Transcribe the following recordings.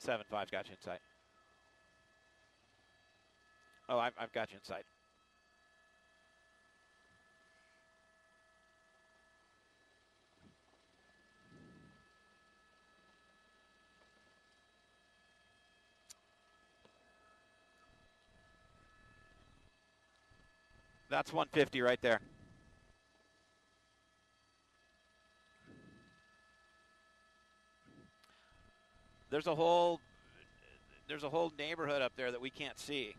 775's got you in sight. Oh, I've got you in sight. That's 150 right there. There's a whole neighborhood up there that we can't see.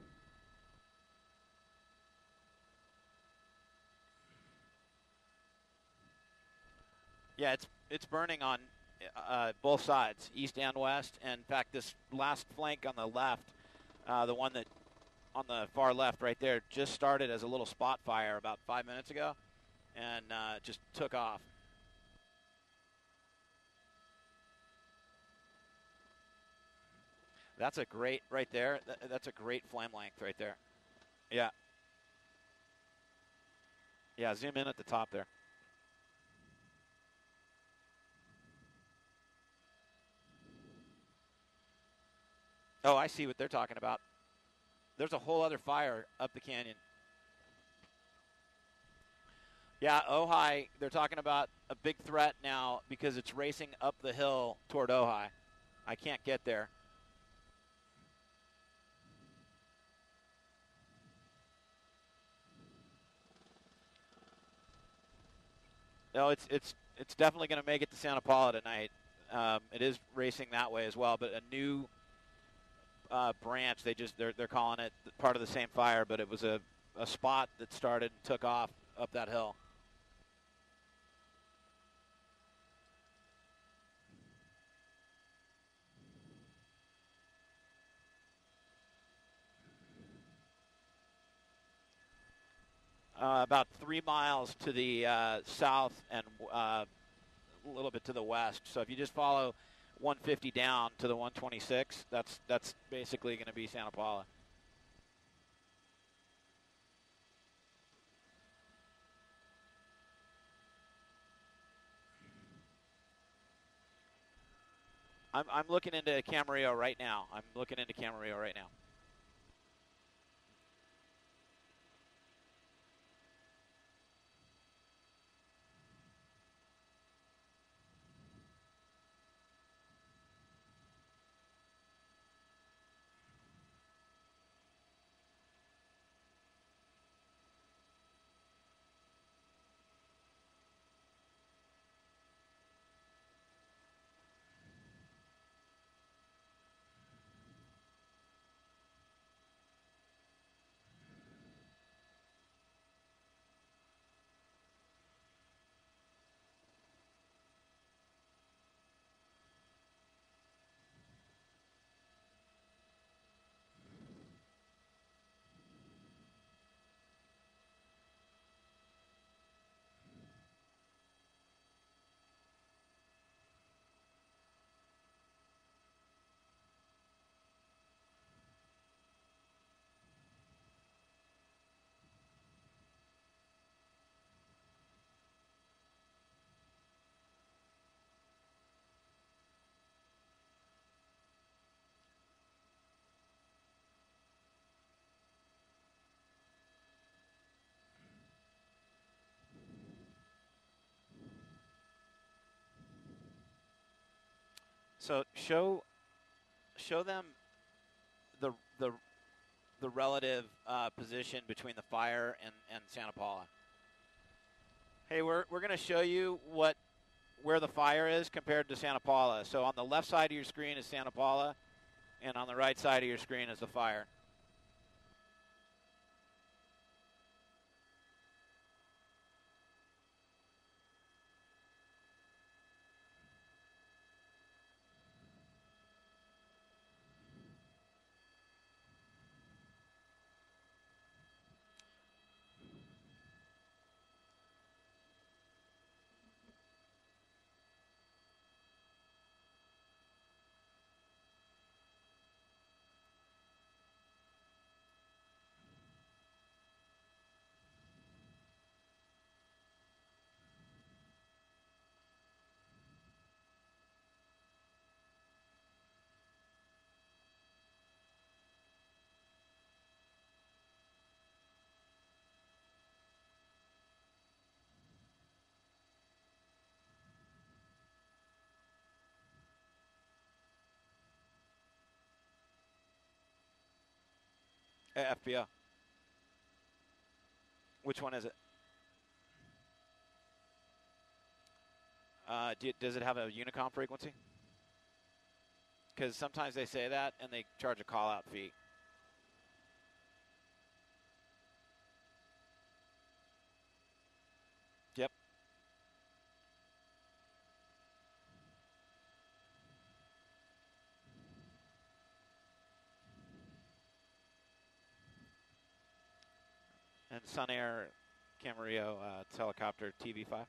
Yeah, it's burning on both sides, east and west. And in fact, this last flank on the left, the one that on the far left right there, just started as a little spot fire about 5 minutes ago, and just took off. That's a great, right there, that's a great flame length right there. Yeah. Yeah, zoom in at the top there. Oh, I see what they're talking about. There's a whole other fire up the canyon. Yeah, Ojai, they're talking about a big threat now because it's racing up the hill toward Ojai. I can't get there. No, it's definitely going to make it to Santa Paula tonight. It is racing that way as well, but a new branch. They're calling it part of the same fire, but it was a spot that started and took off up that hill. About 3 miles to the south and a little bit to the west. So if you just follow 150 down to the 126, that's basically going to be Santa Paula. I'm looking into Camarillo right now. So show them the relative position between the fire and Santa Paula. Hey, we're going to show you where the fire is compared to Santa Paula. So on the left side of your screen is Santa Paula, and on the right side of your screen is the fire. FBO. Which one is it? Does it have a Unicom frequency? Because sometimes they say that and they charge a call-out fee. Yep. And Sun Air Camarillo helicopter TV5.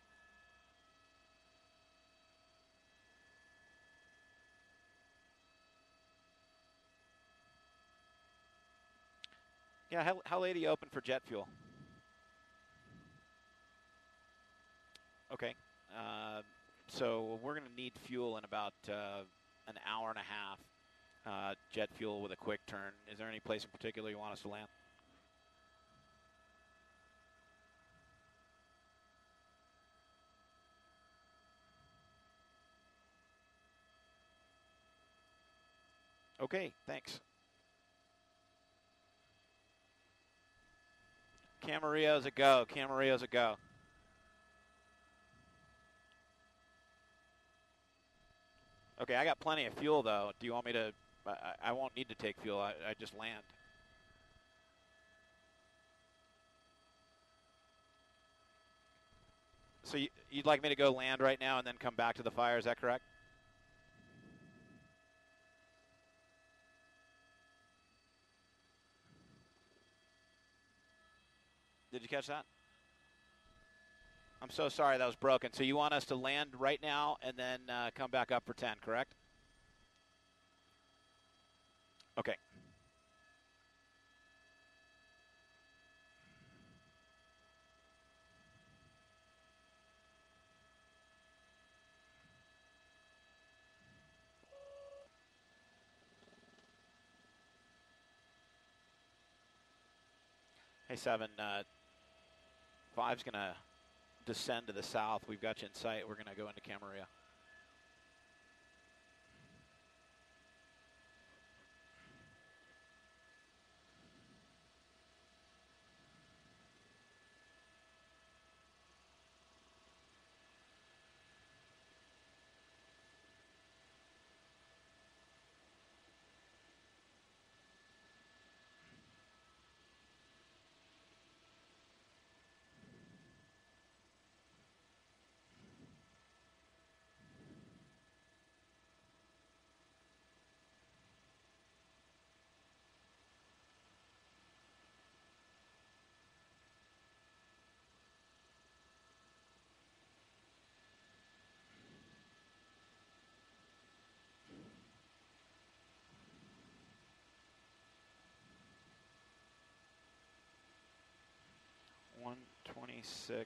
Yeah, how late are you open for jet fuel? Okay. So we're going to need fuel in about an hour and a half, jet fuel with a quick turn. Is there any place in particular you want us to land? Okay, thanks. Camarillo's a go. Camarillo's a go. Okay, I got plenty of fuel, though. Do you want me to? I won't need to take fuel. I just land. So you'd like me to go land right now and then come back to the fire? Is that correct? Did you catch that? I'm so sorry, that was broken. So you want us to land right now and then come back up for 10, correct? Okay. Hey, 7, 5's going to descend to the south. We've got you in sight. We're going to go into Camarillo. $126.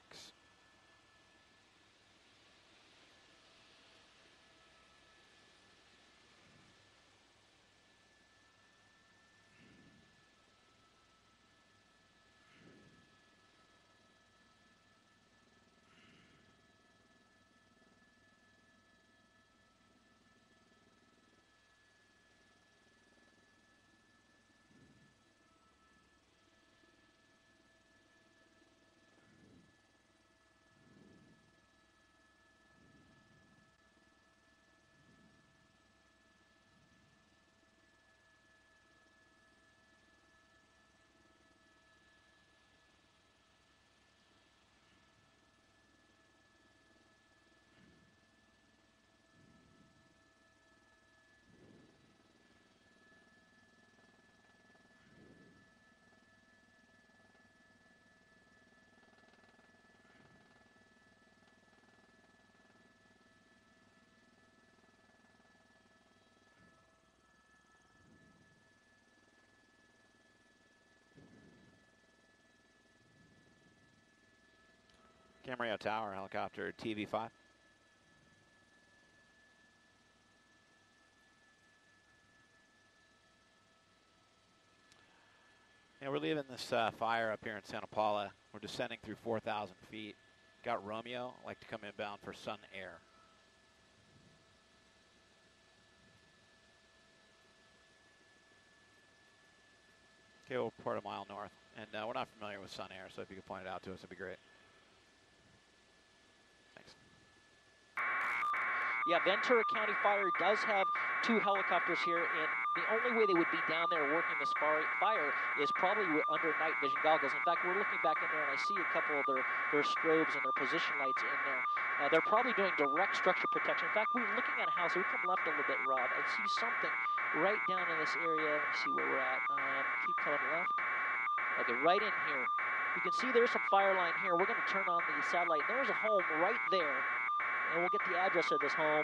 Camarillo Tower, helicopter TV5. Yeah, we're leaving this fire up here in Santa Paula. We're descending through 4,000 feet. Got Romeo, like to come inbound for Sun Air. Okay, we'll report a mile north. And we're not familiar with Sun Air, so if you could point it out to us, it'd be great. Thanks. Yeah, Ventura County Fire does have 2 helicopters here, and the only way they would be down there working this fire is probably under night vision goggles. In fact, we're looking back in there, and I see a couple of their strobes and their position lights in there. They're probably doing direct structure protection. In fact, we're looking at a house. We come left a little bit, Rob. I see something right down in this area. Let me see where we're at. Keep coming left. Okay, right in here. You can see there's some fire line here. We're going to turn on the satellite. There's a home right there. And we'll get the address of this home.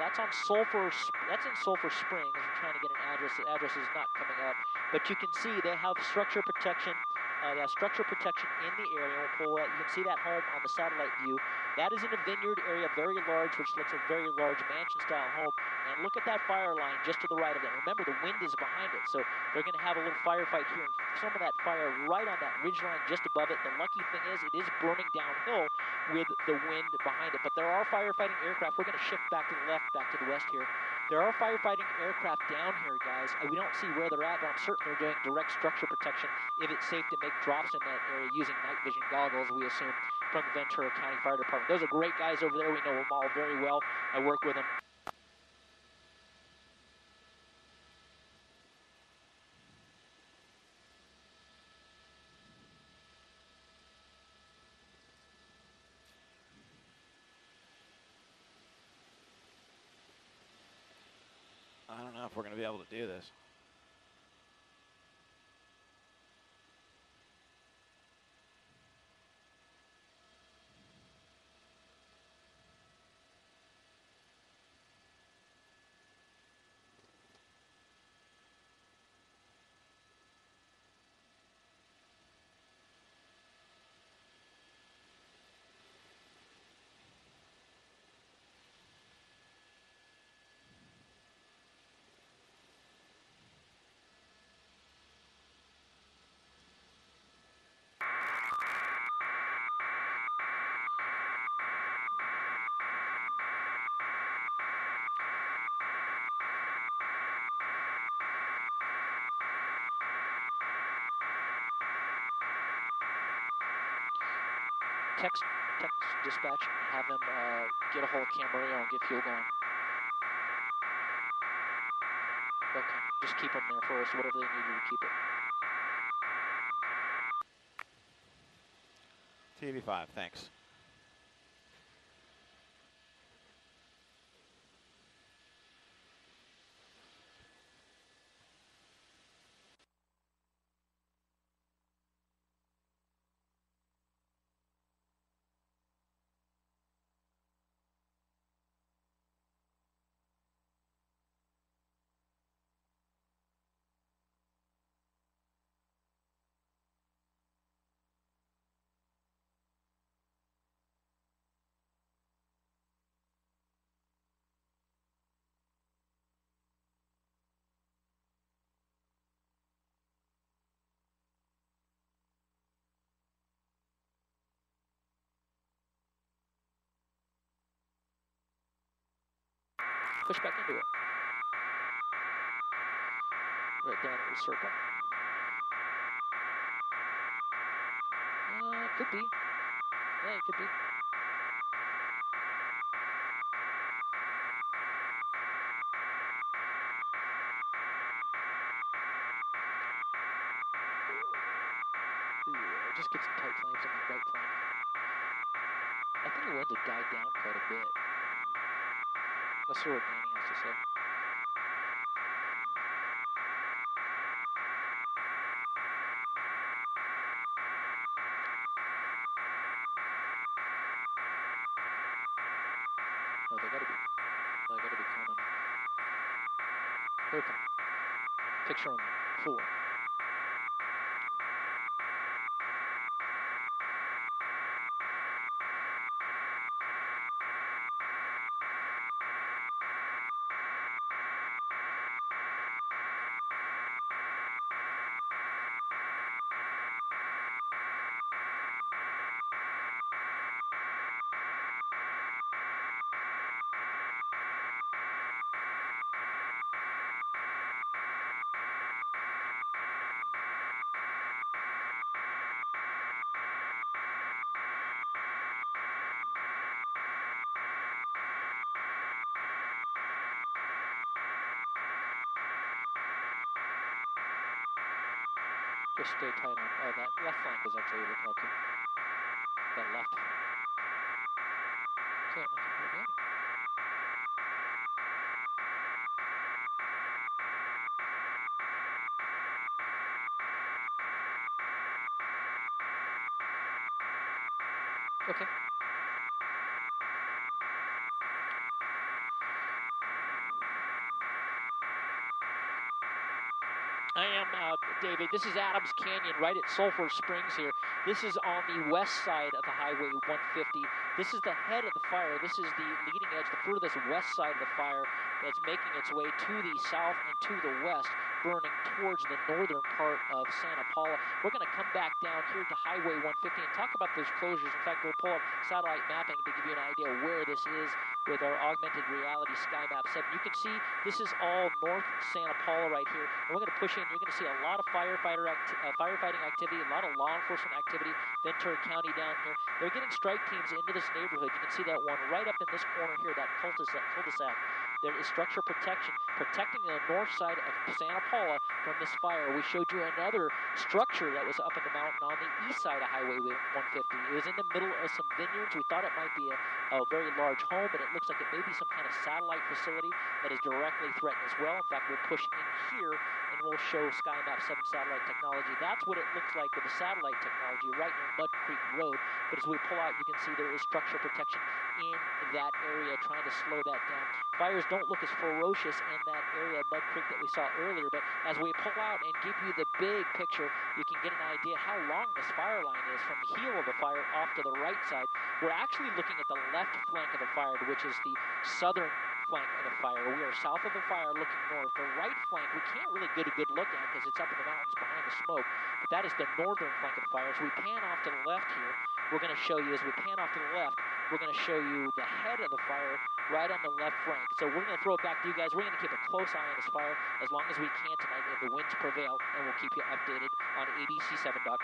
That's on Sulphur. That's in Sulphur Springs. We're trying to get an address. The address is not coming up, but you can see they have structure protection. They have structure protection in the area. We'll pull that. You can see that home on the satellite view. That is in a vineyard area, very large, which looks a very large mansion-style home. And look at that fire line just to the right of it. Remember, the wind is behind it, so they're going to have a little firefight here. And some of that fire right on that ridge line just above it. The lucky thing is it is burning downhill with the wind behind it. But there are firefighting aircraft. We're going to shift back to the left, back to the west here. There are firefighting aircraft down here, guys. We don't see where they're at, but I'm certain they're doing direct structure protection if it's safe to make drops in that area using night vision goggles, we assume, from the Ventura County Fire Department. Those are great guys over there. We know them all very well. I work with them. I don't know if we're going to be able to do this. Text dispatch, have them get a hold of Camarillo and get fuel going. Okay, just keep them there for us, whatever they need you to keep it. TV5, thanks. Push back into it. Right down into the circle. Could be. Yeah, it could be. Just get some tight flames on the right flank. I think the winds have died down quite a bit. Let's hear what Danny has to say. Oh, they gotta be coming. Here come. Picture on the floor. Just stay tight on. Oh, that left flank is actually looking okay. The left flank. Okay, okay. Okay. I am, David, this is Adams Canyon right at Sulphur Springs here. This is on the west side of the Highway 150. This is the head of the fire. This is the leading edge, the furthest west side of the fire that's making its way to the south and to the west, burning towards the northern part of Santa Paula. We're going to come back down here to Highway 150 and talk about those closures. In fact, we'll pull up satellite mapping to give you an idea where this is with our augmented reality Sky Map 7. You can see this is all North Santa Paula right here. And we're going to push in. You're going to see a lot of firefighting activity, a lot of law enforcement activity. Ventura County down here. They're getting strike teams into this neighborhood. You can see that one right up in this corner here, that cul-de-sac. There is structure protection, protecting the north side of Santa Paula from this fire. We showed you another structure that was up in the mountain on the east side of Highway 150. It was in the middle of some vineyards. We thought it might be a very large home, but it looks like it may be some kind of satellite facility that is directly threatened as well. In fact, we'll push in here and we'll show Sky Map 7 satellite technology. That's what it looks like with the satellite technology right near Mud Creek Road. But as we pull out, you can see there is structure protection in that area, trying to slow that down. Fires don't look as ferocious in that area of Mud Creek that we saw earlier, but as we pull out and give you the big picture, you can get an idea how long this fire line is from the heel of the fire off to the right side. We're actually looking at the left flank of the fire, which is the southern flank of the fire. We are south of the fire looking north. The right flank we can't really get a good look at because it's up in the mountains behind the smoke, but that is the northern flank of the fire. As we pan off to the left here, we're going to show you, as we pan off to the left, we're going to show you the head of the fire right on the left flank. So we're going to throw it back to you guys. We're going to keep a close eye on this fire as long as we can tonight if the winds prevail, and we'll keep you updated on abc7.com.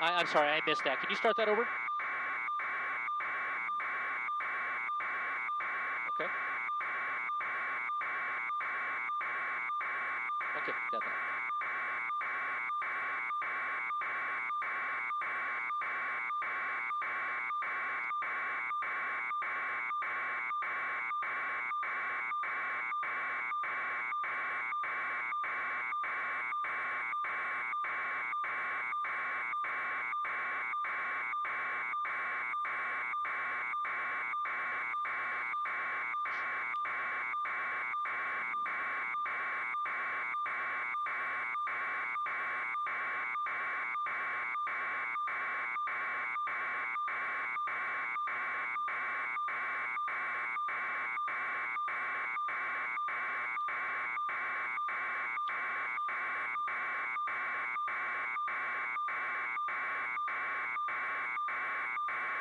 I'm sorry, I missed that. Can you start that over? Okay. Okay, got that.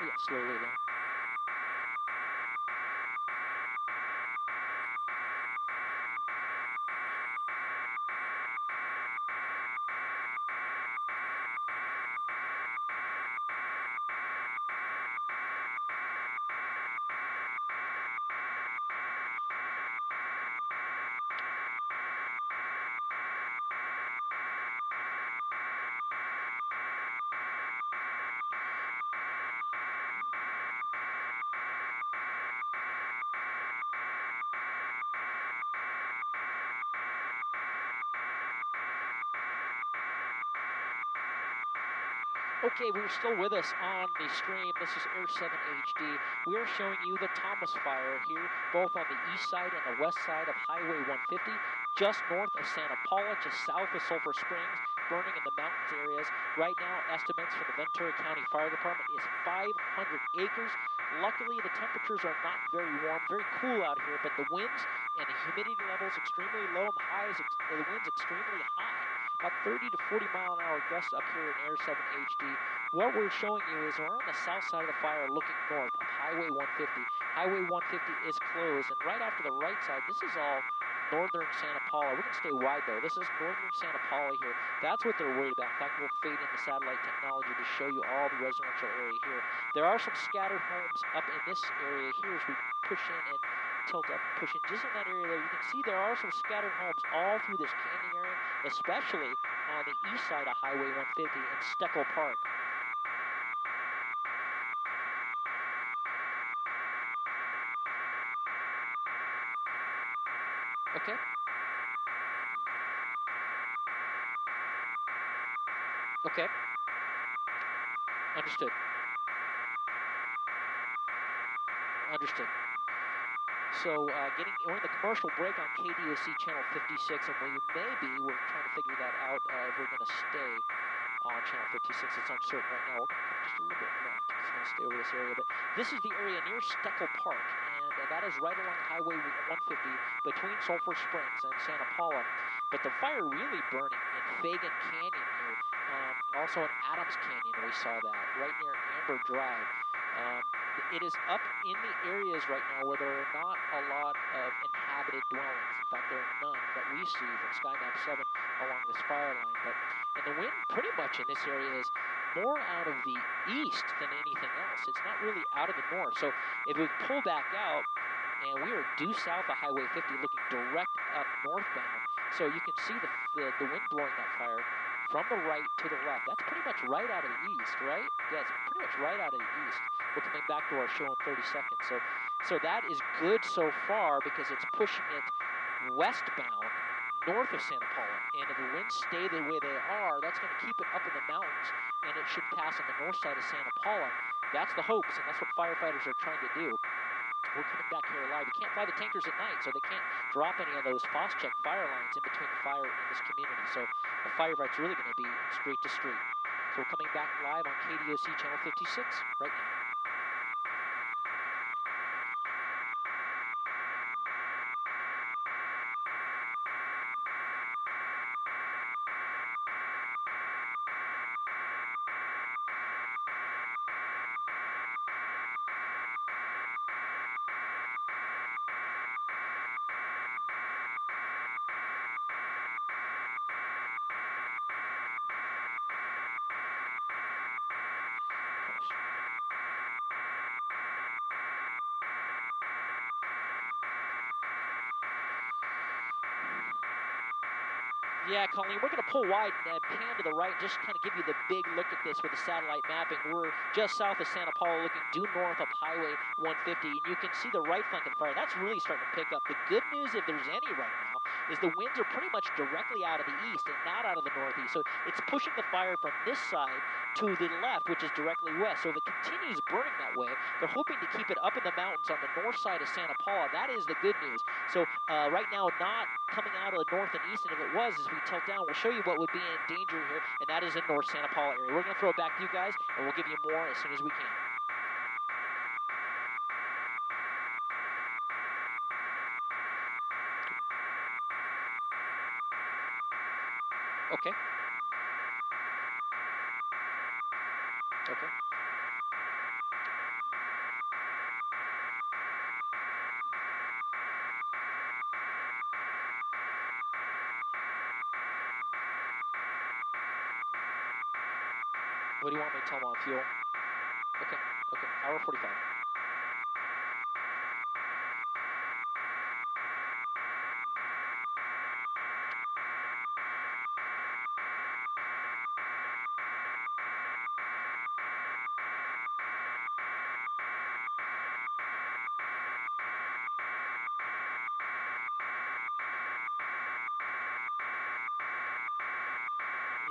Yeah, slowly though. Okay, we're still with us on the stream. This is Air 7 HD. We are showing you the Thomas Fire here, both on the east side and the west side of Highway 150, just north of Santa Paula, just south of Sulphur Springs, burning in the mountains areas. Right now, estimates from the Ventura County Fire Department is 500 acres. Luckily, the temperatures are not very warm, very cool out here, but the winds and the humidity levels extremely low, and the winds extremely high. About 30 to 40 mile an hour gusts up here in Air 7 HD. What we're showing you is we're on the south side of the fire looking north of Highway 150. Highway 150 is closed, and right after the right side, this is all northern Santa Paula. We're going to stay wide though. This is northern Santa Paula here. That's what they're worried about. In fact, we'll fade in the satellite technology to show you all the residential area here. There are some scattered homes up in this area here as we push in and tilt up and push in. Just in that area there, you can see there are some scattered homes all through this canyon area, especially on the east side of Highway 150 in Steckel Park. Okay. Okay. Understood. Understood. So we're in the commercial break on KDOC channel 56, and we're trying to figure that out if we're going to stay on channel 56. It's uncertain right now. We're going to come just a little bit left. Just want to stay over this area, but this is the area near Steckel Park, and that is right along Highway 150 between Sulphur Springs and Santa Paula. But the fire really burning in Fagan Canyon here, also in Adams Canyon. We saw that right near Amber Drive. It is up in the areas right now where there are not a lot of inhabited dwellings. In fact, there are none that we see from SkyMap 7 along this fire line. And the wind pretty much in this area is more out of the east than anything else. It's not really out of the north. So if we pull back out, and we are due south of Highway 50 looking direct up northbound. So you can see the wind blowing that fire from the right to the left. That's pretty much right out of the east, right? Yeah, it's pretty much right out of the east. We're coming back to our show in 30 seconds. So that is good so far because it's pushing it westbound north of Santa Paula. And if the winds stay the way they are, that's going to keep it up in the mountains, and it should pass on the north side of Santa Paula. That's the hopes, and that's what firefighters are trying to do. We're coming back here live. You can't fly the tankers at night, so they can't drop any of those Phos-Check fire lines in between the fire in this community. So the firefight's really going to be street to street. So we're coming back live on KDOC channel 56 right now. Yeah, Colleen, we're going to pull wide and pan to the right, just kind of give you the big look at this with the satellite mapping. We're just south of Santa Paula, looking due north of Highway 150, and you can see the right flank of the fire. That's really starting to pick up. The good news, if there's any right now, is the winds are pretty much directly out of the east and not out of the northeast. So it's pushing the fire from this side to the left, which is directly west. So if it continues burning that way, they're hoping to keep it up in the mountains on the north side of Santa Paula. That is the good news. So right now, not coming out of the north and east, and if it was, as we tilt down, we'll show you what would be in danger here, and that is in North Santa Paula area. We're going to throw it back to you guys, and we'll give you more as soon as we can. Okay. Okay. What do you want me to tell them on fuel? Okay. Okay. Hour 45.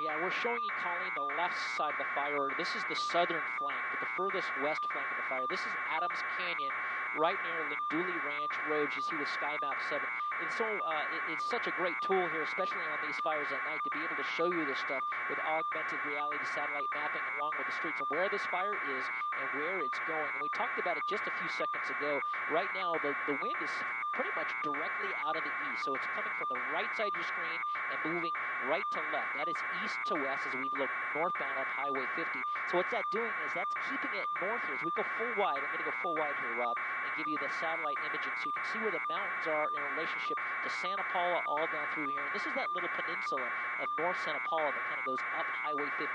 Yeah, we're showing you, Colleen, the left side of the fire order. This is the southern flank, but the furthest west flank of the fire. This is Adams Canyon, right near Linduli Ranch Road, you see with Sky Map 7. And so it's such a great tool here, especially on these fires at night, to be able to show you this stuff with augmented reality satellite mapping along with the streets and where this fire is and where it's going. And we talked about it just a few seconds ago. Right now, the wind is pretty much directly out of the east, so it's coming from the right side of your screen and moving right to left. That is east to west as we look northbound on Highway 50. So what's that doing is that's keeping it north here. As we go full wide, I'm going to go full wide here, Rob, and give you the satellite imaging so you can see where the mountains are in relationship to Santa Paula all down through here. And this is that little peninsula of North Santa Paula that kind of goes up Highway 50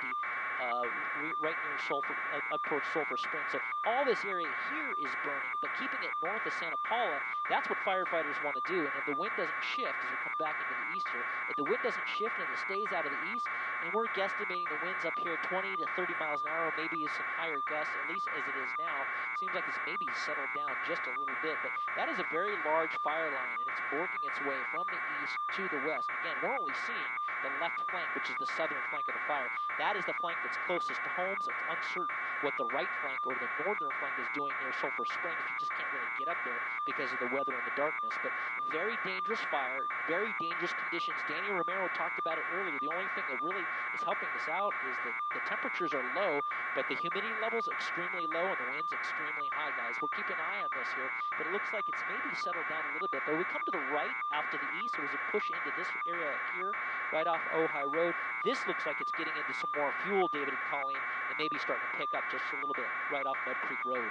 right near Sulphur, up towards Sulphur Springs. So all this area here is burning, but keeping it north of Santa Paula, that's what firefighters want to do. And if the wind doesn't shift as we come back into the east here, if the wind doesn't shift and it stays out of the east, and we're guesstimating the winds up here 20 to 30 miles an hour, maybe some higher gusts, at least as it is now. Seems like it's maybe settled down just a little bit, but that is a very large fire line, and it's working its way from the east to the west. Again, we're only seeing the left flank, which is the southern flank of the fire. That is the flank that's closest to homes. It's uncertain what the right flank or the northern flank is doing near Sulphur Springs. You just can't really get up there because of the weather and the darkness. But very dangerous fire, very dangerous conditions. Danny Romero talked about it earlier. The only thing that really is helping us out is that the temperatures are low, but the humidity levels extremely low and the wind's extremely high, guys. We'll keep an eye on this here, but it looks like it's maybe settled down a little bit. But we come to the right out to the east, so as we push into this area here, right off Ojai Road, this looks like it's getting into some more fuel, David and Colleen, and maybe starting to pick up just a little bit right off Mud Creek Road.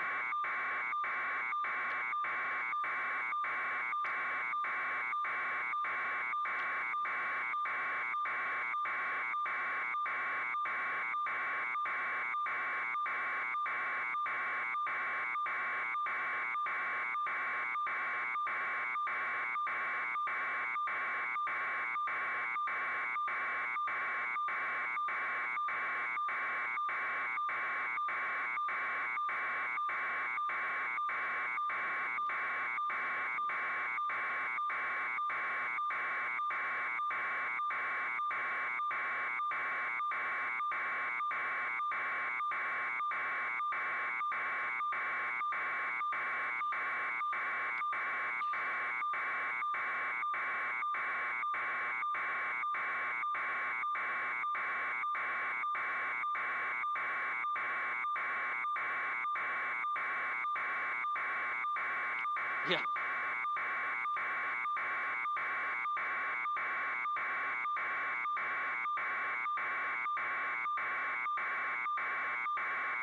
Yeah.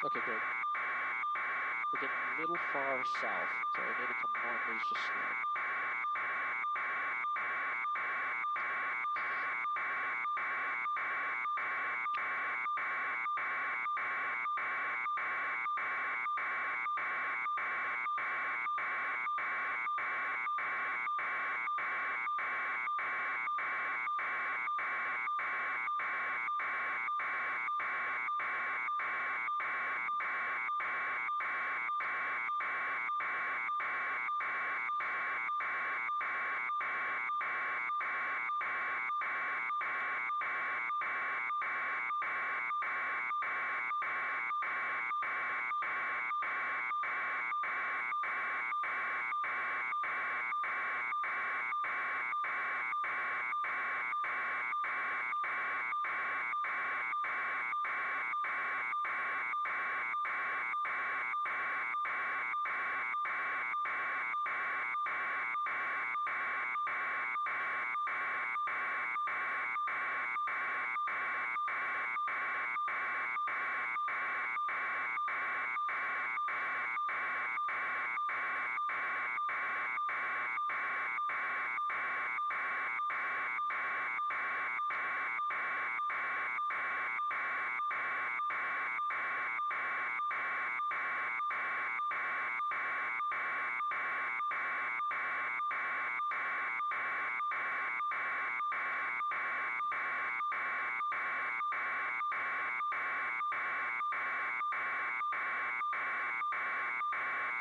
Okay, great. We're getting a little far south, so I need to come north just slow.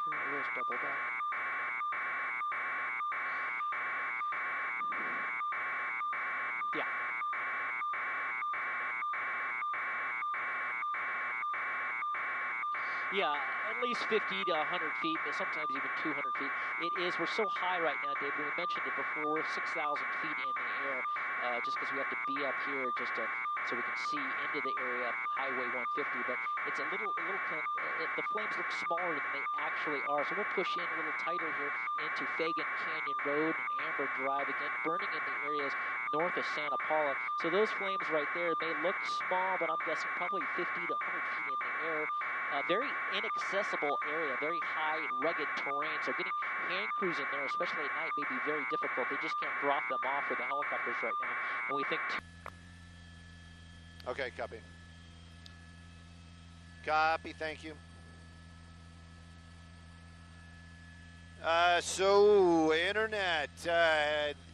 Where's double back? Yeah. Yeah, at least 50 to 100 feet, but sometimes even 200 feet. It is, we're so high right now, David. We mentioned it before. We're 6,000 feet in the air just because we have to be up here just to, so we can see into the area, Highway 150. But it's the flames look smaller than they actually are. So we'll push in a little tighter here into Fagan Canyon Road and Amber Drive, again, burning in the areas north of Santa Paula. So those flames right there may look small, but I'm guessing probably 50 to 100 feet in the air. Very inaccessible area, very high, rugged terrain. So getting hand crews in there, especially at night, may be very difficult. They just can't drop them off with the helicopters right now. And we think... Okay, copy. Copy, thank you. So, internet,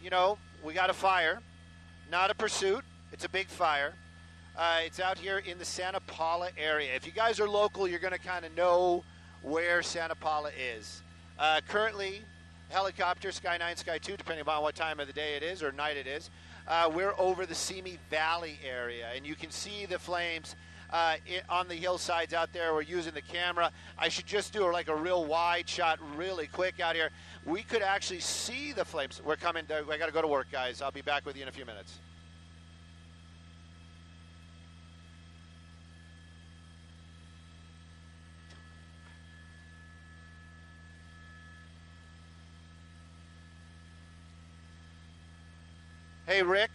you know, we got a fire, not a pursuit. It's a big fire. It's out here in the Santa Paula area. If you guys are local, you're going to kind of know where Santa Paula is. Currently, helicopter, Sky 9, Sky 2, depending upon what time of the day it is or night it is, we're over the Simi Valley area, and you can see the flames on the hillsides out there. We're using the camera. I should just do like a real wide shot really quick out here. We could actually see the flames. We're coming. I got to go to work, guys. I'll be back with you in a few minutes. Hey, Rick,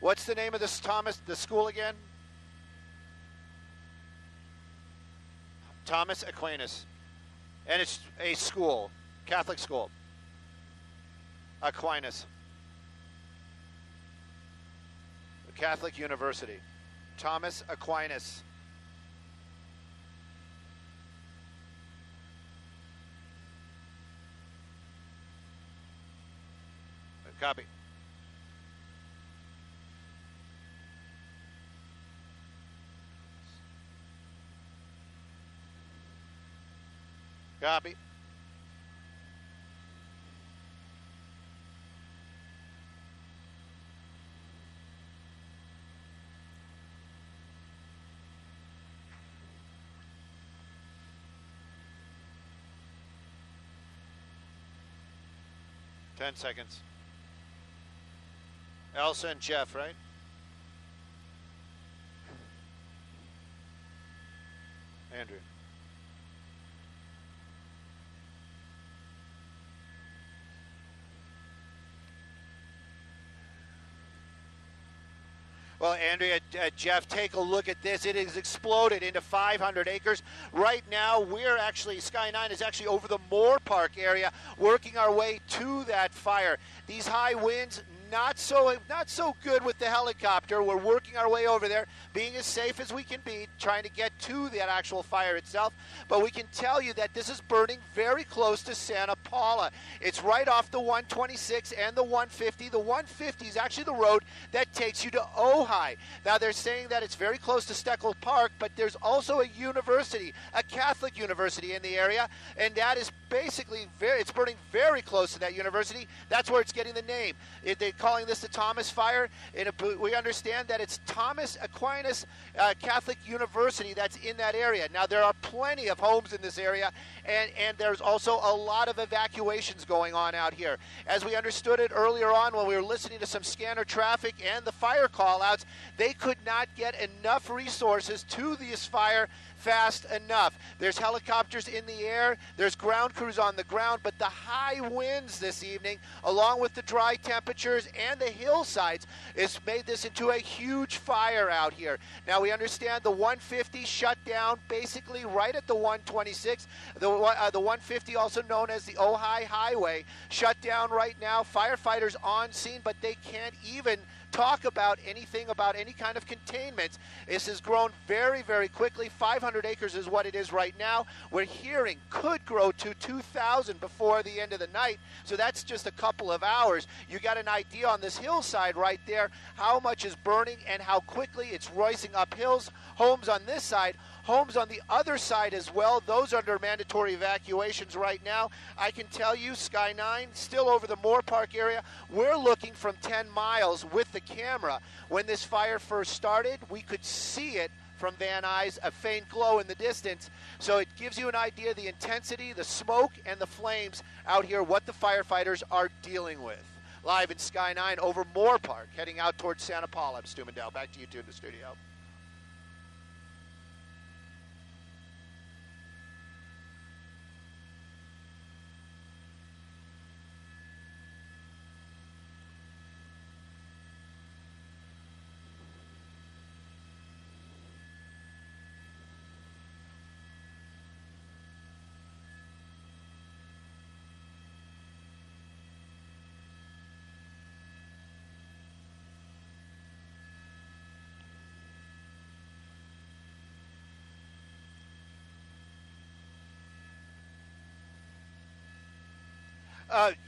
what's the name of this the school again? Thomas Aquinas. And it's a school, Catholic school. Aquinas. Catholic University. Thomas Aquinas. Copy. Copy. Ten seconds. Elsa and Jeff, right? Andrew. Well, Andrea, Jeff, take a look at this. It has exploded into 500 acres. Right now, Sky 9 is actually over the Moore Park area, working our way to that fire. These high winds, not so good with the helicopter. We're working our way over there, being as safe as we can be, trying to get to that actual fire itself. But we can tell you that this is burning very close to Santa Paula. It's right off the 126 and the 150. The 150 is actually the road that takes you to Ojai. Now, they're saying that it's very close to Steckel Park, but there's also a university, a Catholic university in the area, and that is basically it's burning very close to that university. That's where it's getting the name. They're calling this the Thomas Fire. We understand that it's Thomas Aquinas Catholic University that's in that area. Now, there are plenty of homes in this area, and there's also a lot of evacuations going on out here. As we understood it earlier on when we were listening to some scanner traffic and the fire call-outs, they could not get enough resources to this fire fast enough. There's helicopters in the air, there's ground crews on the ground, but the high winds this evening, along with the dry temperatures and the hillsides, has made this into a huge fire out here. Now, we understand the 150 shut down basically right at the 126. The 150, also known as the Ojai Highway, shut down right now. Firefighters on scene, but they can't even talk about anything about any kind of containment. This has grown very, very quickly. 500 acres is what it is right now. We're hearing could grow to 2,000 before the end of the night. So that's just a couple of hours. You got an idea on this hillside right there how much is burning and how quickly it's rising up hills. Homes on this side, homes on the other side as well. Those are under mandatory evacuations right now. I can tell you, Sky 9, still over the Moore Park area. We're looking from 10 miles with the camera. When this fire first started, we could see it from Van Nuys, a faint glow in the distance. So it gives you an idea of the intensity, the smoke, and the flames out here, what the firefighters are dealing with. Live in Sky 9 over Moore Park, heading out towards Santa Paula. I'm Stu Mandel. Back to you two in the studio.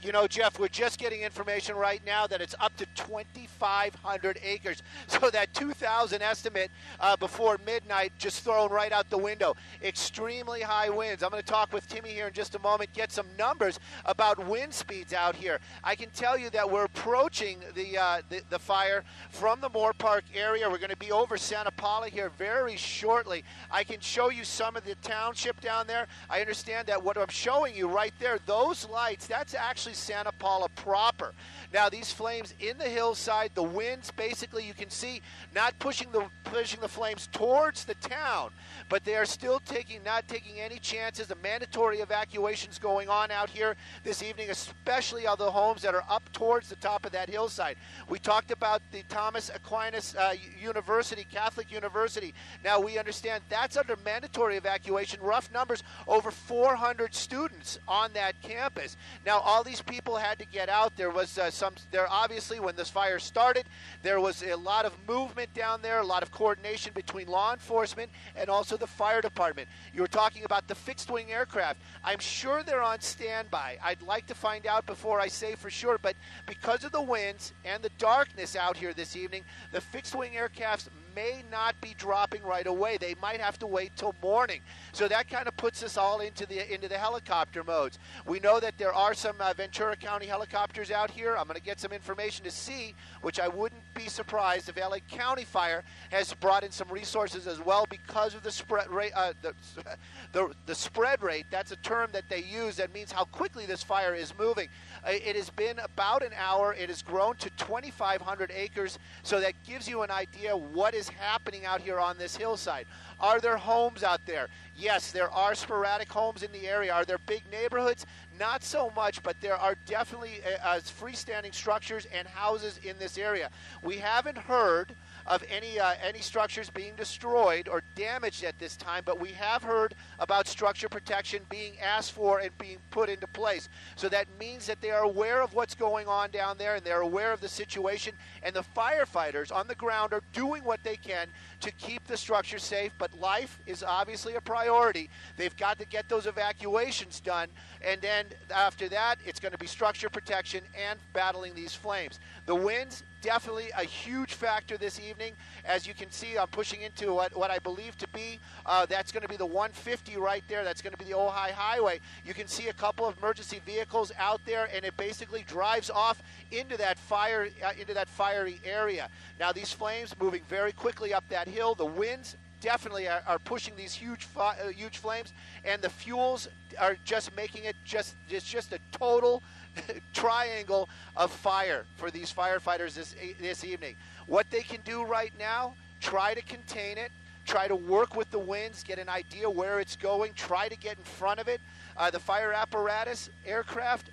You know, Jeff, we're just getting information right now that it's up to 2,500 acres. So that 2,000 estimate before midnight just thrown right out the window. Extremely high winds. I'm going to talk with Timmy here in just a moment, get some numbers about wind speeds out here. I can tell you that we're approaching the fire from the Moore Park area. We're going to be over Santa Paula here very shortly. I can show you some of the township down there. I understand that what I'm showing you right there, those lights, that's actually Santa Paula proper. Now these flames in the hillside, the winds basically you can see not pushing the flames towards the town, but they are still not taking any chances. The mandatory evacuations going on out here this evening, especially of the homes that are up towards the top of that hillside. We talked about the Thomas Aquinas University, Catholic University. Now we understand that's under mandatory evacuation. Rough numbers, over 400 students on that campus. Now all these people had to get out. There was there obviously when this fire started, there was a lot of movement down there, a lot of coordination between law enforcement and also the fire department. You were talking about the fixed wing aircraft. I'm sure they're on standby. I'd like to find out before I say for sure, but because of the winds and the darkness out here this evening, the fixed wing aircrafts may not be dropping right away. They might have to wait till morning. So that kind of puts us all into the helicopter modes. We know that there are some Ventura County helicopters out here. I'm going to get some information to see, which I wouldn't be surprised if LA County Fire has brought in some resources as well because of the spread rate. The spread rate, that's a term that they use that means how quickly this fire is moving. It has been about an hour. It has grown to 2,500 acres, so that gives you an idea what is happening out here on this hillside. Are there homes out there? Yes, there are sporadic homes in the area. Are there big neighborhoods? Not so much, but there are definitely freestanding structures and houses in this area. We haven't heard of any structures being destroyed or damaged at this time, but we have heard about structure protection being asked for and being put into place. So that means that they are aware of what's going on down there and they're aware of the situation, and the firefighters on the ground are doing what they can to keep the structure safe, but life is obviously a priority. They've got to get those evacuations done, and then after that, it's going to be structure protection and battling these flames. The winds, definitely a huge factor this evening. As you can see, I'm pushing into what I believe to be, that's going to be the 150 right there. That's going to be the Ojai Highway. You can see a couple of emergency vehicles out there, and it basically drives off into that fiery area. Now these flames moving very quickly up that hill. The winds definitely are pushing these huge flames, and the fuels are just making it just a total triangle of fire for these firefighters this evening. What they can do right now, try to contain it, try to work with the winds, get an idea where it's going, try to get in front of it. The fire apparatus, aircraft,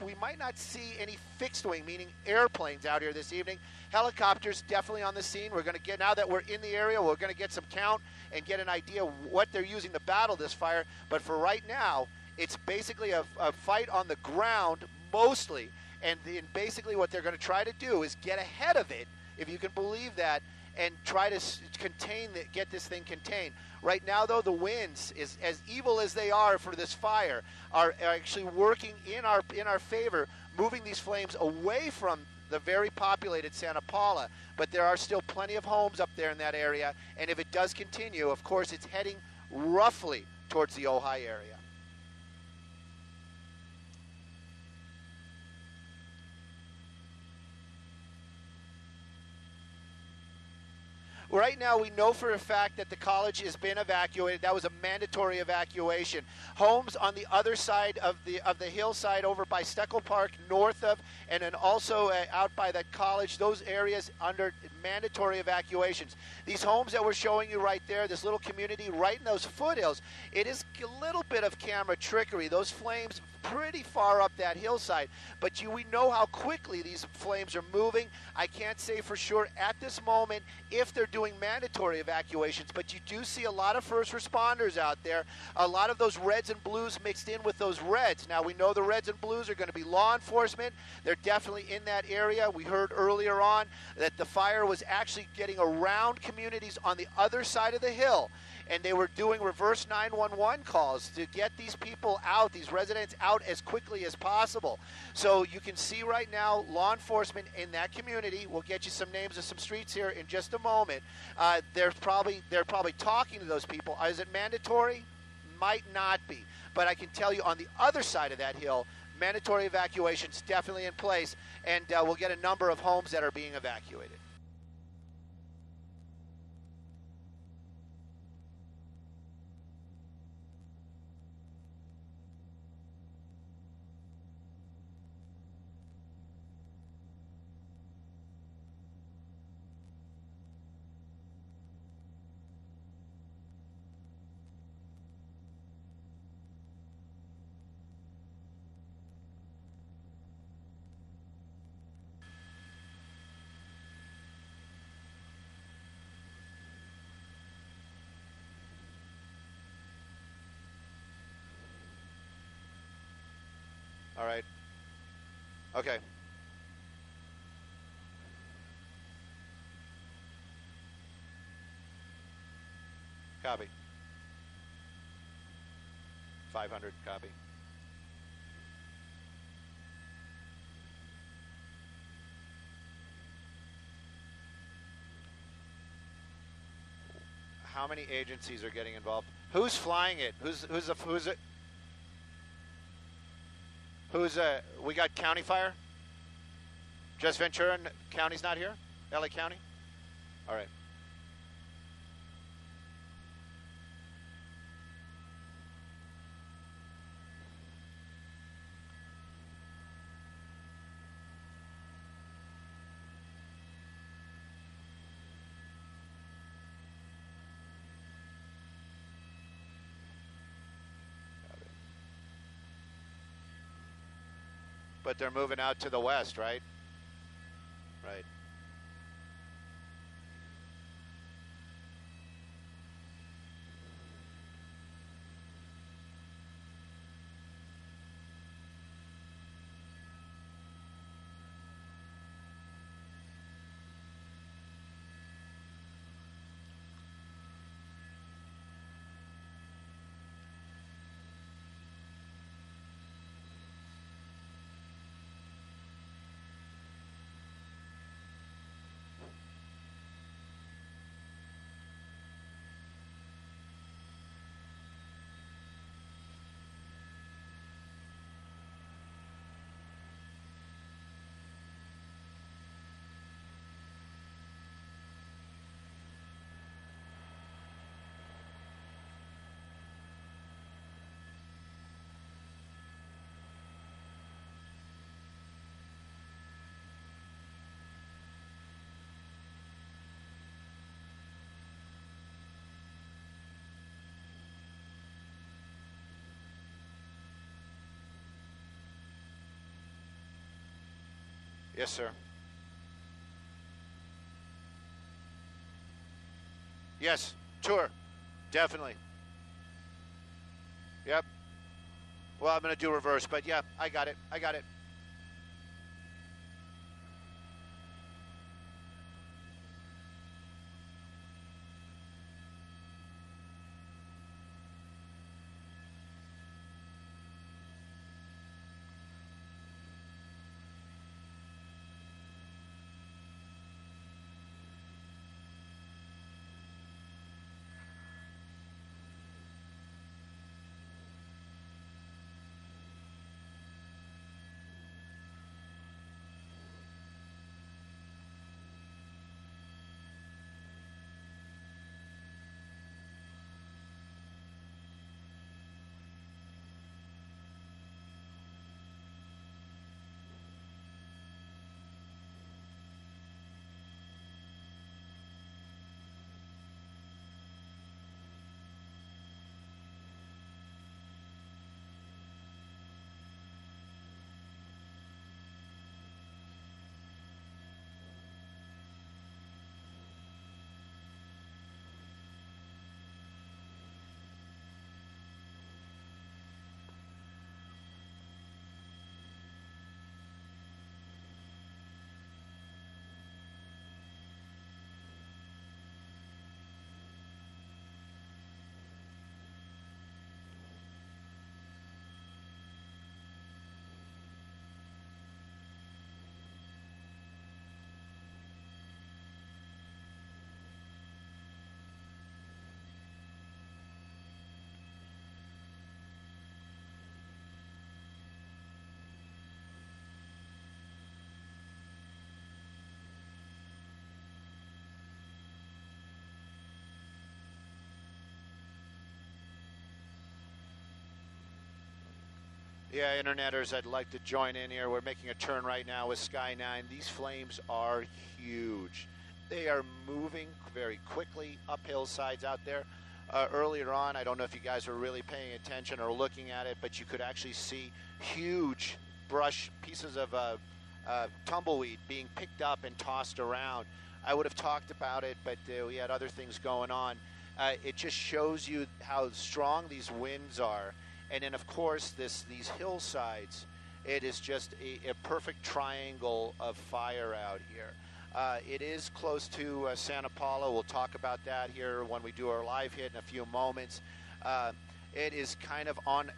we might not see any fixed wing, meaning airplanes out here this evening. Helicopters definitely on the scene. We're going to get, now that we're in the area, we're going to get some count and get an idea what they're using to battle this fire. But for right now, it's basically a fight on the ground mostly, and basically what they're going to try to do is get ahead of it, if you can believe that, and try to get this thing contained. Right now, though, the winds, is as evil as they are for this fire, are actually working in our favor, moving these flames away from the very populated Santa Paula. But there are still plenty of homes up there in that area, and if it does continue, of course, it's heading roughly towards the Ojai area. Right now, we know for a fact that the college has been evacuated. That was a mandatory evacuation. Homes on the other side of the hillside over by Steckel Park, north of, and then also out by that college, those areas under mandatory evacuations. These homes that we're showing you right there, this little community right in those foothills, it is a little bit of camera trickery. Those flames pretty far up that hillside, but we know how quickly these flames are moving. I can't say for sure at this moment if they're doing mandatory evacuations, but you do see a lot of first responders out there, a lot of those reds and blues mixed in with those reds. Now we know the reds and blues are going to be law enforcement. They're definitely in that area. We heard earlier on that the fire was actually getting around communities on the other side of the hill, and they were doing reverse 911 calls to get these people out, these residents out as quickly as possible. So you can see right now law enforcement in that community. We'll get you some names of some streets here in just a moment. They're probably talking to those people. Is it mandatory? Might not be. But I can tell you on the other side of that hill, mandatory evacuation's definitely in place, and we'll get a number of homes that are being evacuated. All right. Okay. Copy. 500, copy. How many agencies are getting involved? Who's flying it? Who's it? We got county fire? Just Ventura and County's not here? LA County? All right. But they're moving out to the west, right? Right. Yes, sir. Yes, tour. Definitely. Yep. Well, I'm going to do reverse, but yeah, I got it. I got it. Yeah, interneters, I'd like to join in here. We're making a turn right now with Sky 9. These flames are huge. They are moving very quickly up hillsides out there. Earlier on, I don't know if you guys were really paying attention or looking at it, but you could actually see huge brush, pieces of tumbleweed being picked up and tossed around. I would have talked about it, but we had other things going on. It just shows you how strong these winds are. And then, of course, these hillsides, it is just a perfect triangle of fire out here. It is close to Santa Paula. We'll talk about that here when we do our live hit in a few moments. It is kind of on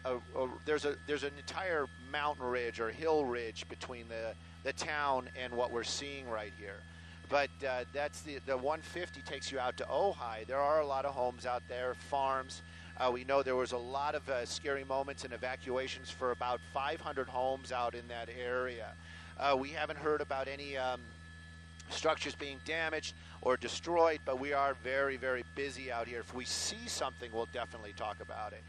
there's an entire mountain ridge or hill ridge between the town and what we're seeing right here. But that's the 150 takes you out to Ojai. There are a lot of homes out there, farms. We know there was a lot of scary moments and evacuations for about 500 homes out in that area. We haven't heard about any structures being damaged or destroyed, but we are very, very busy out here. If we see something, we'll definitely talk about it.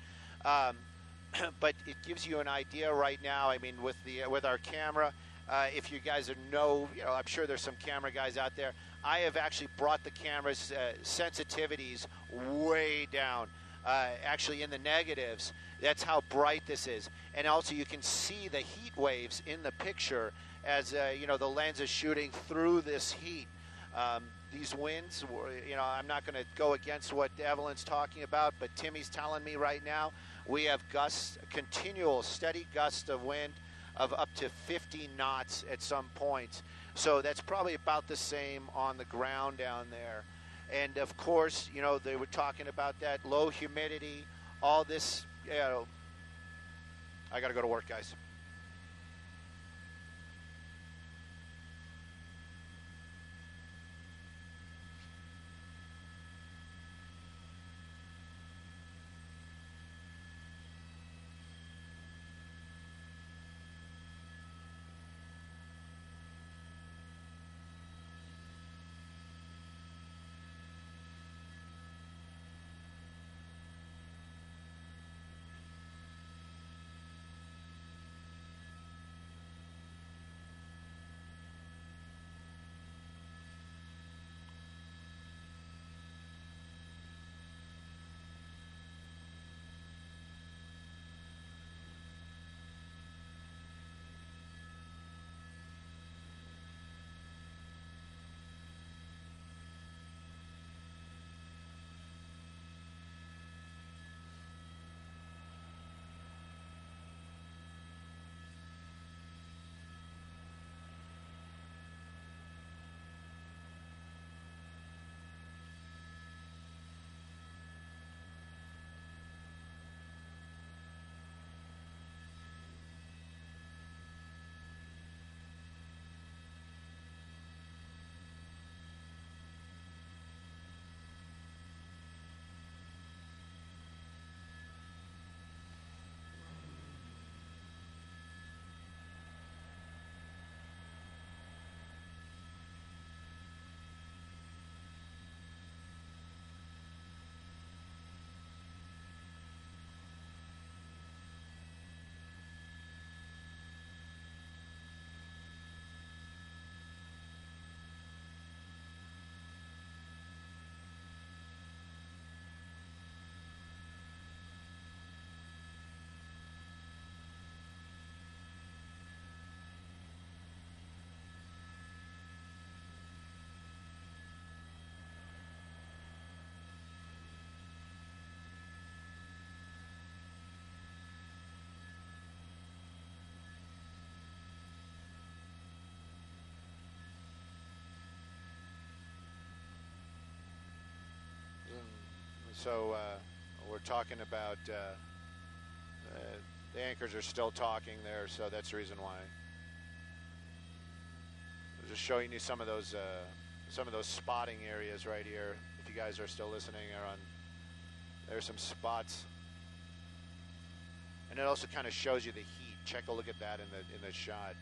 But it gives you an idea right now. I mean, with our camera, if you guys know, I'm sure there's some camera guys out there. I have actually brought the camera's sensitivities way down. Actually in the negatives. That's how bright this is. And also you can see the heat waves in the picture as the lens is shooting through this heat. These winds, I'm not going to go against what Evelyn's talking about, but Timmy's telling me right now we have gusts, continual steady gusts of wind of up to 50 knots at some points. So that's probably about the same on the ground down there. And of course, they were talking about that low humidity, all this, I got to go to work, guys. So we're talking about the anchors are still talking there, so that's the reason why. I'm just showing you some of those spotting areas right here. If you guys are still listening, there's some spots, and it also kind of shows you the heat. Check a look at that in the shot.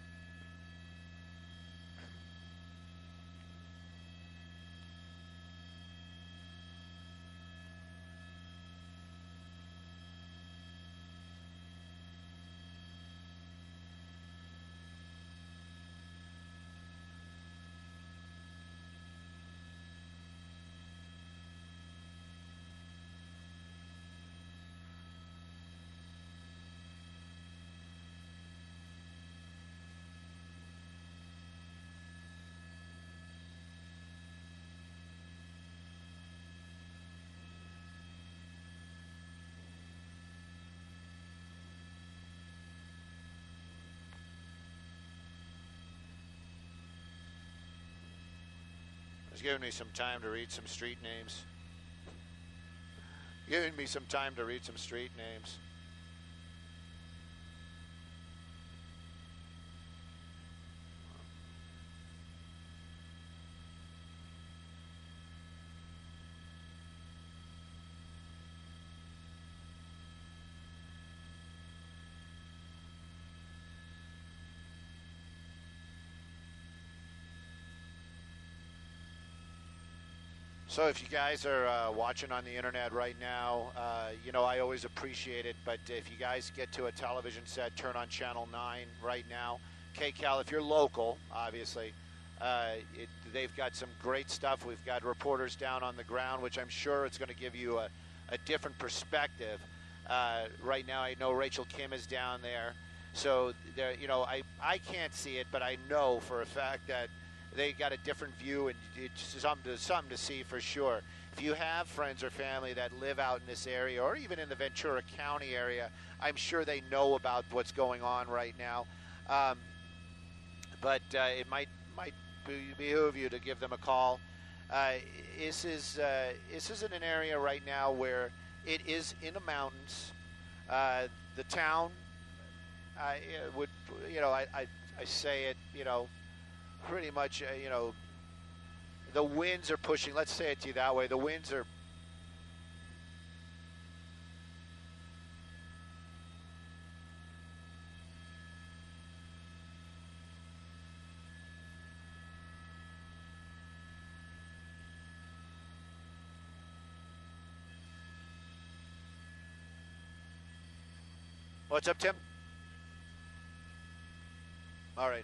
giving me some time to read some street names. Giving me some time to read some street names. So if you guys are watching on the internet right now, you know, I always appreciate it, but if you guys get to a television set, turn on Channel 9 right now. KCAL, if you're local, obviously, they've got some great stuff. We've got reporters down on the ground, which I'm sure it's going to give you a different perspective. Right now, I know Rachel Kim is down there. So, you know, I can't see it, but I know for a fact that they got a different view, and it's something to see for sure. If you have friends or family that live out in this area or even in the Ventura County area, I'm sure they know about what's going on right now. But it might behoove you to give them a call. This is in an area right now where it is in the mountains. The town would, you know, I say it, you know, pretty much, you know, the winds are pushing. Let's say it to you that way. The winds are. What's up, Tim? All right.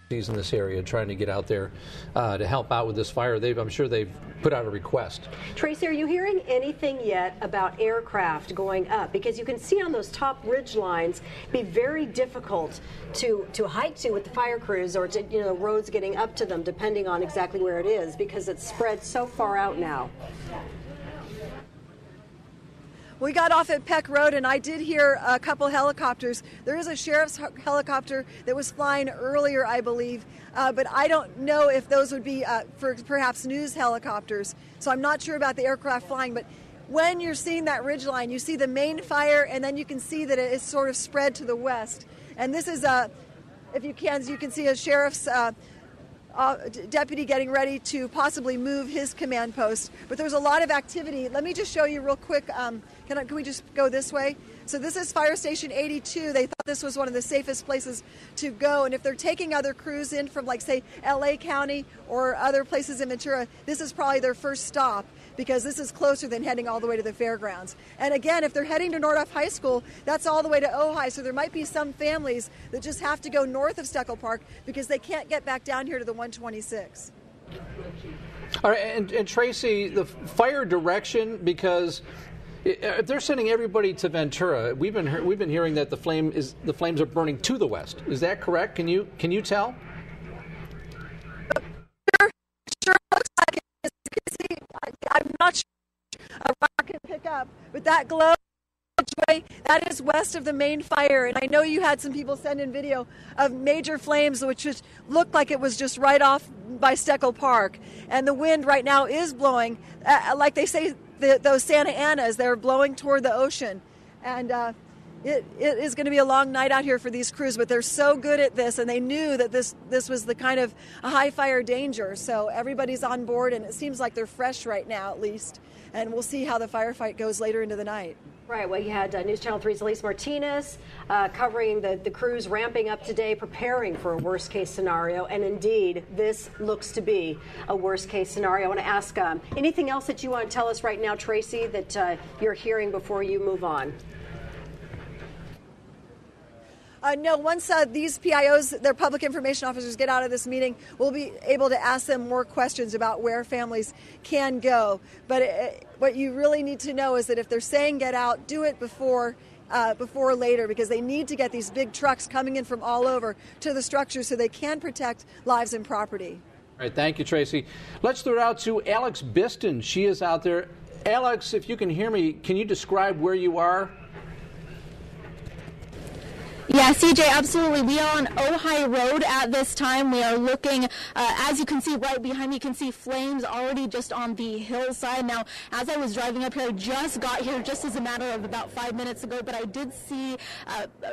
In this area, trying to get out there to help out with this fire. I'm sure they've put out a request. Tracy, are you hearing anything yet about aircraft going up? Because you can see on those top ridge lines, be very difficult to hike to with the fire crews, or to, you know, roads getting up to them, depending on exactly where it is, because it's spread so far out now. We got off at Peck Road, and I did hear a couple helicopters. There is a sheriff's helicopter that was flying earlier, I believe, but I don't know if those would be for perhaps news helicopters. So I'm not sure about the aircraft flying, but when you're seeing that ridgeline, you see the main fire, and then you can see that it is sort of spread to the west. And this is, if you can see a sheriff's deputy getting ready to possibly move his command post. But there's a lot of activity. Let me just show you real quick. Can we just go this way? So this is Fire Station 82. They thought this was one of the safest places to go. And if they're taking other crews in from, like, say, LA County or other places in Ventura, this is probably their first stop, because this is closer than heading all the way to the fairgrounds. And again, if they're heading to Nordhoff High School, that's all the way to Ojai. So there might be some families that just have to go north of Steckel Park because they can't get back down here to the 126. All right, and Tracy, the fire direction, because if they're sending everybody to Ventura, we've been hearing that the flames are burning to the west. Is that correct? Can you tell? Sure looks like it. As you can see, I'm not sure a rock can pick up, but that glow, that is west of the main fire. And I know you had some people send in video of major flames, which just looked like it was just right off by Steckel Park. And the wind right now is blowing, like they say, those Santa Anas, they're blowing toward the ocean. And It is going to be a long night out here for these crews, but they're so good at this, and they knew that this was the kind of a high fire danger. So everybody's on board, and it seems like they're fresh right now, at least. And we'll see how the firefight goes later into the night. Right. Well, you had News Channel 3's Elise Martinez covering the crews ramping up today, preparing for a worst-case scenario. And indeed, this looks to be a worst-case scenario. I want to ask anything else that you want to tell us right now, Tracy, that you're hearing before you move on? No, once these PIOs, their public information officers, get out of this meeting, we'll be able to ask them more questions about where families can go. But what you really need to know is that if they're saying get out, do it before later, because they need to get these big trucks coming in from all over to the structure so they can protect lives and property. All right, thank you, Tracy. Let's throw it out to Alex Biston. She is out there. Alex, if you can hear me, can you describe where you are? Yeah, CJ, absolutely. We are on Ojai Road at this time. We are looking, as you can see right behind me, you can see flames already just on the hillside. Now, as I was driving up here, I just got here just as a matter of about 5 minutes ago, but I did see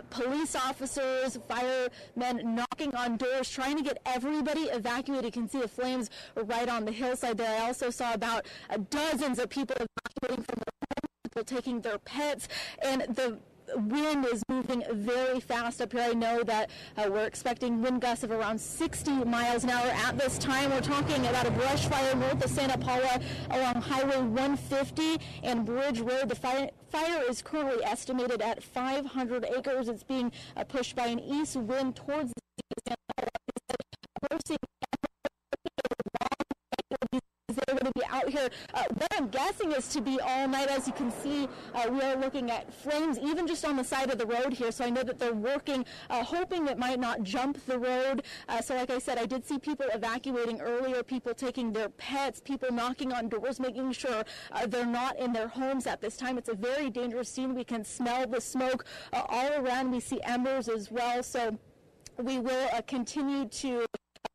police officers, firemen knocking on doors, trying to get everybody evacuated. You can see the flames right on the hillside there. I also saw about dozens of people evacuating from their homes, people taking their pets, and the wind is moving very fast up here. I know that we're expecting wind gusts of around 60 miles an hour at this time. We're talking about a brush fire north of Santa Paula along Highway 150 and Bridge Road. The fire is currently estimated at 500 acres. It's being pushed by an east wind towards the Santa Paula. We're seeing they're going to be out here. What I'm guessing is to be all night. As you can see, we are looking at flames even just on the side of the road here. So I know that they're working, hoping it might not jump the road. So like I said, I did see people evacuating earlier, people taking their pets, people knocking on doors, making sure they're not in their homes at this time. It's a very dangerous scene. We can smell the smoke all around. We see embers as well. So we will continue to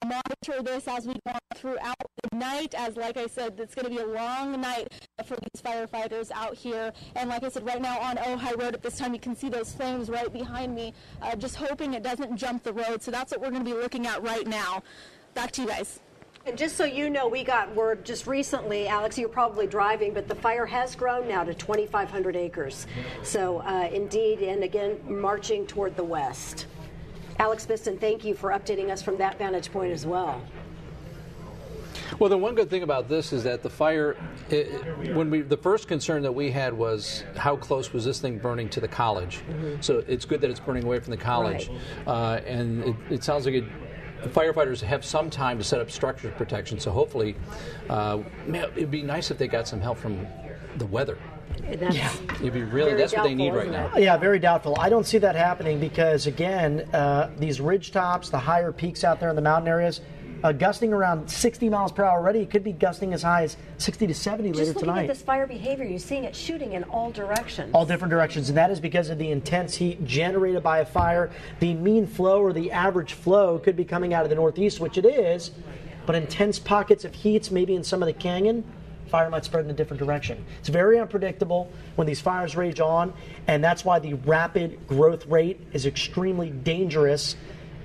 monitor this as we go throughout the night, as like I said, it's going to be a long night for these firefighters out here. And like I said, right now on Ojai Road at this time, you can see those flames right behind me, just hoping it doesn't jump the road. So that's what we're going to be looking at right now. Back to you guys. And just so you know, we got word just recently, Alex, you're probably driving, but the fire has grown now to 2,500 acres. So indeed, and again, marching toward the west. Alex Biston, thank you for updating us from that vantage point as well. Well, the one good thing about this is that the fire, the first concern that we had was how close was this thing burning to the college. Mm-hmm. So it's good that it's burning away from the college. Right. And it sounds like the firefighters have some time to set up structure protection. So hopefully, it'd be nice if they got some help from the weather. Yeah. It'd be really, that's what they need right now. Yeah, very doubtful. I don't see that happening because, again, these ridge tops, the higher peaks out there in the mountain areas, gusting around 60 miles per hour already. It could be gusting as high as 60 to 70 later tonight. Just looking at this fire behavior, you're seeing it shooting in all directions. All different directions, and that is because of the intense heat generated by a fire. The mean flow or the average flow could be coming out of the northeast, which it is, but intense pockets of heat, maybe in some of the canyon, fire might spread in a different direction. It's very unpredictable when these fires rage on, and that's why the rapid growth rate is extremely dangerous.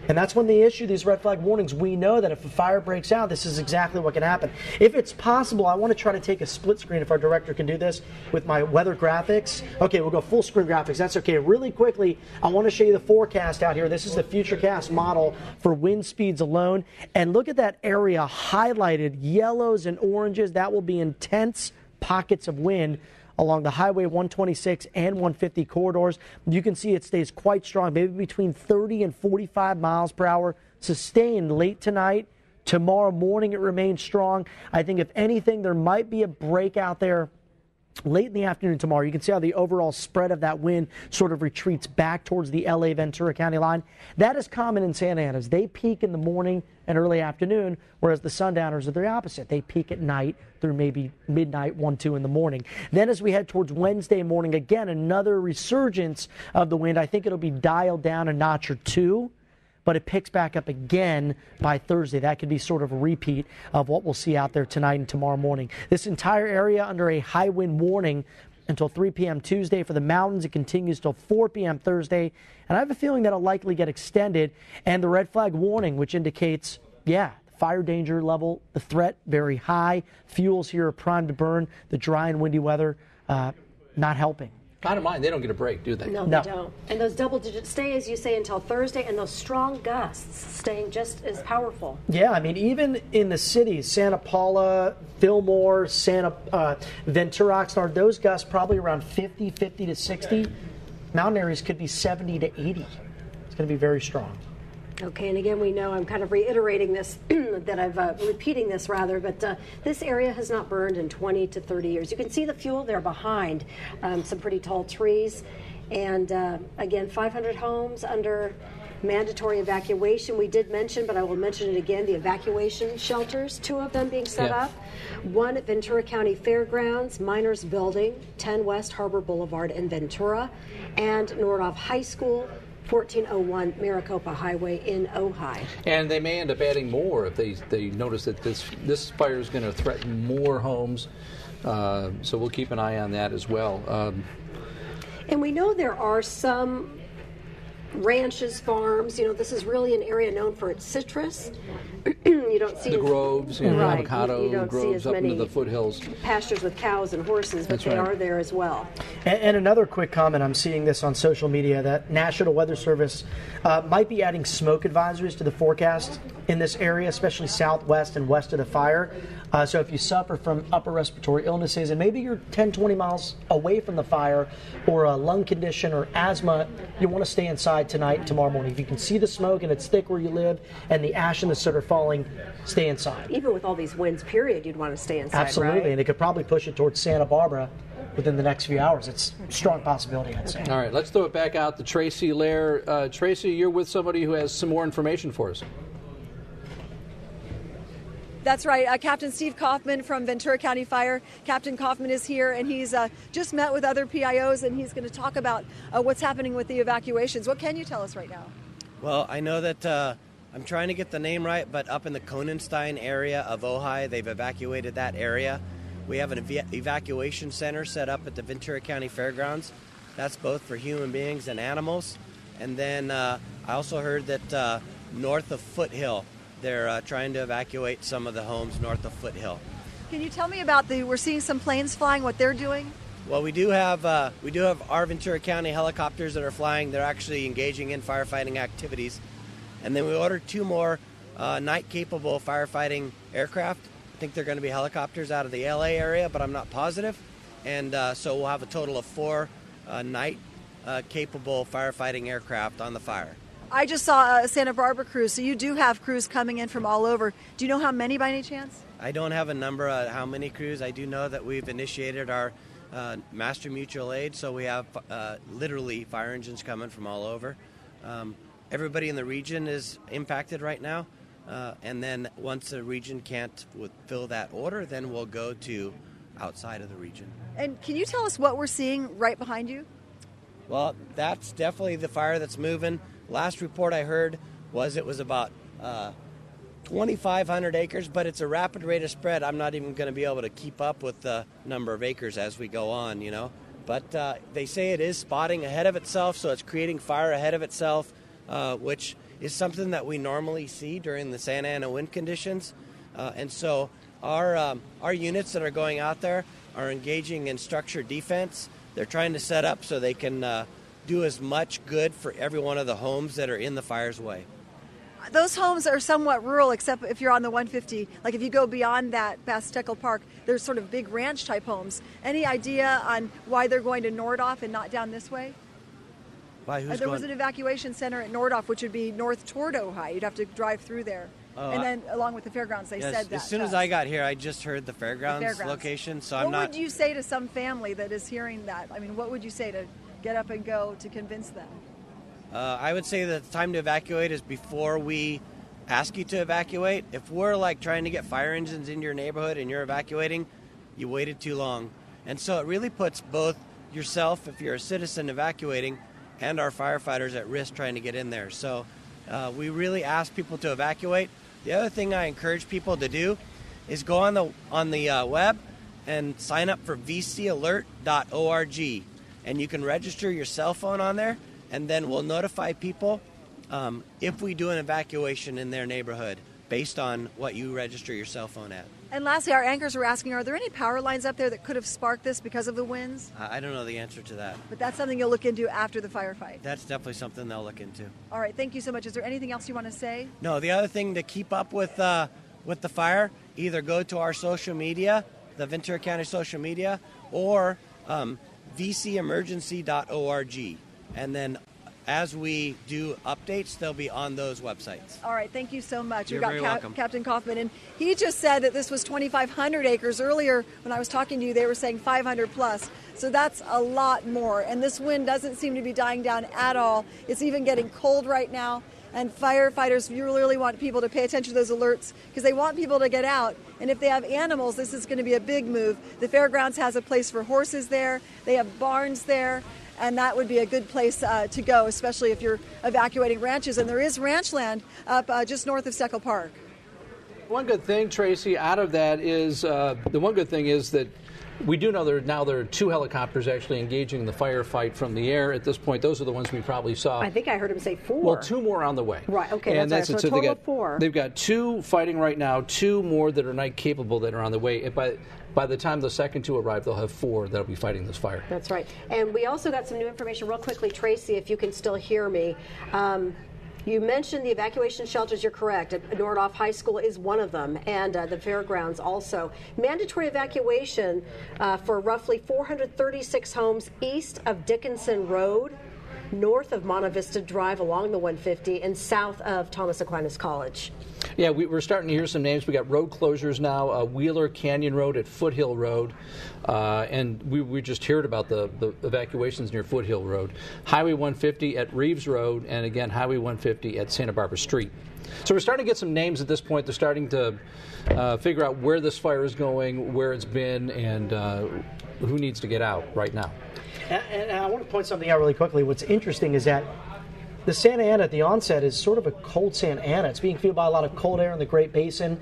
And that's when they issue these red flag warnings. We know that if a fire breaks out, this is exactly what can happen. If it's possible, I want to try to take a split screen, if our director can do this, with my weather graphics. Okay, we'll go full screen graphics. That's okay. Really quickly, I want to show you the forecast out here. This is the FutureCast model for wind speeds alone. And look at that area highlighted, yellows and oranges. That will be intense pockets of wind along the Highway 126 and 150 corridors. You can see it stays quite strong, maybe between 30 and 45 miles per hour, sustained late tonight. Tomorrow morning it remains strong. I think if anything, there might be a break out there late in the afternoon tomorrow. You can see how the overall spread of that wind sort of retreats back towards the LA Ventura County line. That is common in Santa Ana. They peak in the morning and early afternoon, whereas the sundowners are the opposite. They peak at night through maybe midnight, 1, 2 in the morning. Then as we head towards Wednesday morning, again, another resurgence of the wind. I think it'll be dialed down a notch or two, but it picks back up again by Thursday. That could be sort of a repeat of what we'll see out there tonight and tomorrow morning. This entire area under a high wind warning until 3 p.m. Tuesday. For the mountains, it continues till 4 p.m. Thursday. And I have a feeling that'll likely get extended. And the red flag warning, which indicates, fire danger level, the threat very high. Fuels here are primed to burn. The dry and windy weather not helping. Bottom line, they don't get a break, do they? No, they don't. And those double-digit stay, as you say, until Thursday, and those strong gusts staying just as powerful. Yeah, I mean, even in the cities, Santa Paula, Fillmore, Ventura, Oxnard, those gusts probably around 50 to 60. Mountain areas could be 70 to 80. It's going to be very strong. Okay, and again, we know I'm kind of reiterating this, that I've repeating this rather, but this area has not burned in 20 to 30 years. You can see the fuel there behind some pretty tall trees. And again, 500 homes under mandatory evacuation. We did mention, but I will mention it again, the evacuation shelters, 2 of them being set up. One at Ventura County Fairgrounds, Miners Building, 10 West Harbor Boulevard in Ventura, and Nordhoff High School, 1401 Maricopa Highway in Ojai. And they may end up adding more if they notice that this fire is going to threaten more homes. So we'll keep an eye on that as well. And we know there are some ranches, farms. You know, this is really an area known for its citrus. You don't see the groves, avocado you don't groves see as up many into the foothills. Pastures with cows and horses, but they are there as well. And another quick comment, I'm seeing this on social media, that National Weather Service might be adding smoke advisories to the forecast in this area, especially southwest and west of the fire. So if you suffer from upper respiratory illnesses and maybe you're 10, 20 miles away from the fire, or a lung condition or asthma, you want to stay inside tonight and tomorrow morning. If you can see the smoke and it's thick where you live and the ash and the soot are falling, stay inside. Even with all these winds, period, you'd want to stay inside, Absolutely, right? And it could probably push it towards Santa Barbara within the next few hours. It's a strong possibility, I'd say. All right, let's throw it back out to Tracy Lair. Tracy, you're with somebody who has some more information for us. That's right. Captain Steve Kaufman from Ventura County Fire. Captain Kaufman is here, and he's just met with other PIOs, and he's going to talk about what's happening with the evacuations. What can you tell us right now? Well, I know that I'm trying to get the name right, but up in the Konenstein area of Ojai, they've evacuated that area. We have an evacuation center set up at the Ventura County Fairgrounds. That's both for human beings and animals. And then I also heard that north of Foothill, they're trying to evacuate some of the homes north of Foothill. Can you tell me about we're seeing some planes flying, what they're doing? Well, we do have our Ventura County helicopters that are flying. They're actually engaging in firefighting activities. And then we ordered 2 more night-capable firefighting aircraft. I think they're going to be helicopters out of the LA area, but I'm not positive. And so we'll have a total of 4 night-capable firefighting aircraft on the fire. I just saw a Santa Barbara cruise, so you do have crews coming in from all over. Do you know how many by any chance? I don't have a number on how many crews. I do know that we've initiated our master mutual aid, so we have literally fire engines coming from all over. Everybody in the region is impacted right now, and then once the region can't fill that order, then we'll go to outside of the region. And can you tell us what we're seeing right behind you? Well, that's definitely the fire that's moving. Last report I heard was it was about 2,500 acres, but it's a rapid rate of spread. I'm not even going to be able to keep up with the number of acres as we go on, you know. But they say it is spotting ahead of itself, so it's creating fire ahead of itself, which is something that we normally see during the Santa Ana wind conditions. And so our units that are going out there are engaging in structured defense. They're trying to set up so they can do as much good for every one of the homes that are in the fire's way. Those homes are somewhat rural, except if you're on the 150. Like if you go beyond that past Steckle Park, there's sort of big ranch type homes. Any idea on why they're going to Nordhoff and not down this way? Why? There was an evacuation center at Nordhoff, which would be north toward Ojai. You'd have to drive through there. And then along with the fairgrounds, they said that. As soon as I got here, I just heard the fairgrounds location. So I'm not. What would you say to some family that is hearing that? I mean, what would you say to get up and go to convince them? I would say that the time to evacuate is before we ask you to evacuate. If we're like trying to get fire engines in your neighborhood and you're evacuating, you waited too long. And so it really puts both yourself, if you're a citizen evacuating, and our firefighters at risk trying to get in there. So we really ask people to evacuate. The other thing I encourage people to do is go on the web and sign up for vcalert.org. And you can register your cell phone on there, and then we'll notify people if we do an evacuation in their neighborhood based on what you register your cell phone at. And lastly, our anchors were asking, are there any power lines up there that could have sparked this because of the winds? I don't know the answer to that. But that's something you'll look into after the firefight. That's definitely something they'll look into. All right, thank you so much. Is there anything else you want to say? No, the other thing to keep up with the fire, either go to our social media, the Ventura County social media, or vcemergency.org. And then as we do updates, they'll be on those websites. All right, thank you so much. You're We've got very welcome. Captain Kaufman, and he just said that this was 2,500 acres. Earlier, when I was talking to you, they were saying 500 plus. So that's a lot more. And this wind doesn't seem to be dying down at all. It's even getting cold right now. And firefighters, you really want people to pay attention to those alerts because they want people to get out. And if they have animals, this is going to be a big move. The fairgrounds has a place for horses there. They have barns there. And that would be a good place to go, especially if you're evacuating ranches. And there is ranch land up just north of Steckle Park. One good thing, Tracy, out of that is the one good thing is that we do know there are 2 helicopters actually engaging the firefight from the air. At this point, those are the ones we probably saw. I think I heard him say 4. Well, 2 more on the way. Right, okay, and that's right. So a total of 4. They've got 2 fighting right now, 2 more that are night capable that are on the way. By the time the second 2 arrive, they'll have 4 that'll be fighting this fire. That's right. And we also got some new information real quickly, Tracy, if you can still hear me. You mentioned the evacuation shelters. You're correct. Nordhoff High School is one of them, and the fairgrounds also. Mandatory evacuation for roughly 436 homes east of Dickinson Road, north of Monte Vista Drive along the 150, and south of Thomas Aquinas College. Yeah, we're starting to hear some names. We got road closures now, Wheeler Canyon Road at Foothill Road, and we just heard about the evacuations near Foothill Road. Highway 150 at Reeves Road, and again, Highway 150 at Santa Barbara Street. So we're starting to get some names at this point. They're starting to figure out where this fire is going, where it's been, and who needs to get out right now. And I want to point something out really quickly. What's interesting is that the Santa Ana at the onset is sort of a cold Santa Ana. It's being fueled by a lot of cold air in the Great Basin.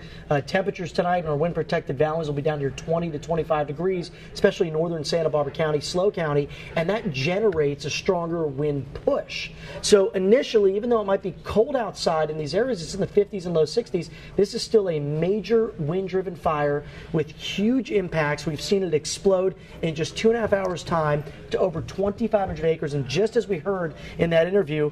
Temperatures tonight in our wind-protected valleys will be down near 20 to 25 degrees, especially in northern Santa Barbara County, SLO County, and that generates a stronger wind push. So initially, even though it might be cold outside in these areas, it's in the 50s and low 60s, this is still a major wind-driven fire with huge impacts. We've seen it explode in just 2.5 hours' time to over 2,500 acres, and just as we heard in that interview,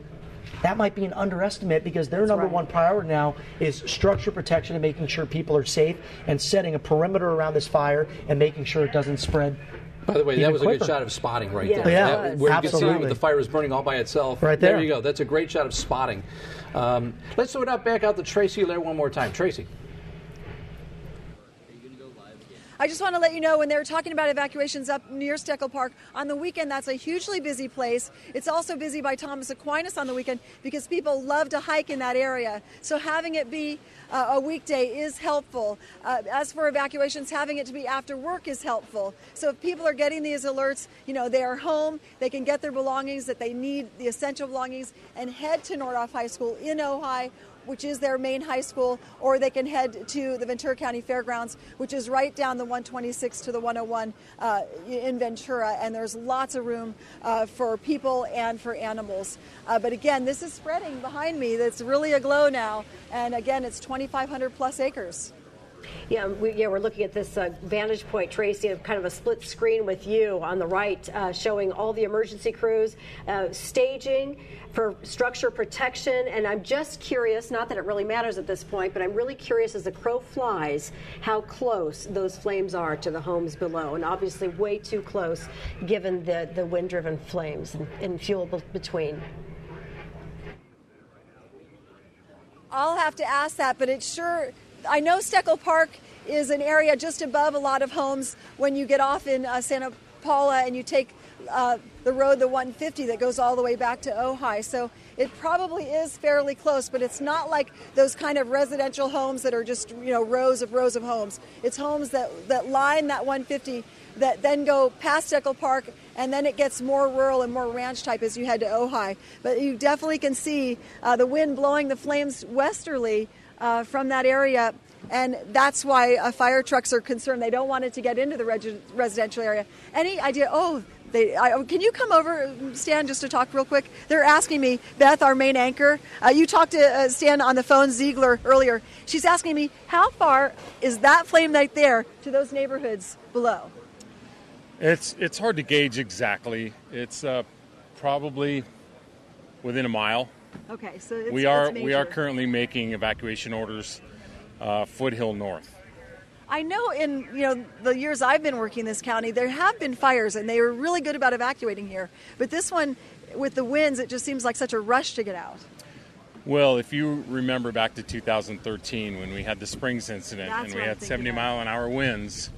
that might be an underestimate because their number one priority now is structure protection and making sure people are safe and setting a perimeter around this fire and making sure it doesn't spread. By the way, that was a good shot of spotting right there. Yeah, where absolutely. you can see the fire is burning all by itself. Right there. There you go. That's a great shot of spotting. Let's throw it back out to Tracy Lair one more time. Tracy. I just want to let you know when they were talking about evacuations up near Steckle Park, on the weekend that's a hugely busy place. It's also busy by Thomas Aquinas on the weekend because people love to hike in that area. So having it be a weekday is helpful. As for evacuations, having it to be after work is helpful. So if people are getting these alerts, they are home, they can get their belongings that they need, the essential belongings, and head to Nordhoff High School in Ojai, which is their main high school, or they can head to the Ventura County Fairgrounds, which is right down the 126 to the 101 in Ventura, and there's lots of room for people and for animals. But again, this is spreading behind me. That's really aglow now, and again, it's 2,500 plus acres. Yeah, we're looking at this vantage point, Tracy, of kind of a split screen with you on the right, showing all the emergency crews staging for structure protection. And I'm just curious, not that it really matters at this point, but I'm really curious as the crow flies how close those flames are to the homes below. And obviously way too close given the wind-driven flames and fuel between. I'll have to ask that, but it's sure... I know Steckle Park is an area just above a lot of homes when you get off in Santa Paula and you take the road, the 150 that goes all the way back to Ojai. So it probably is fairly close, but it's not like those kind of residential homes that are just, rows of homes. It's homes that line that 150 that then go past Steckle Park, and then it gets more rural and more ranch type as you head to Ojai. But you definitely can see the wind blowing the flames westerly from that area. And that's why fire trucks are concerned. They don't want it to get into the residential area. Any idea? Can you come over, Stan, just to talk real quick? They're asking me, Beth, our main anchor, you talked to Stan on the phone, Ziegler, earlier. She's asking me, how far is that flame right there to those neighborhoods below? It's hard to gauge exactly. It's probably within a mile. Okay, so it's, we are currently making evacuation orders Foothill North. I know in the years I've been working in this county, there have been fires, and they were really good about evacuating here. But this one, with the winds, it just seems like such a rush to get out. Well, if you remember back to 2013 when we had the Springs incident and we had 70-mile-an-hour winds,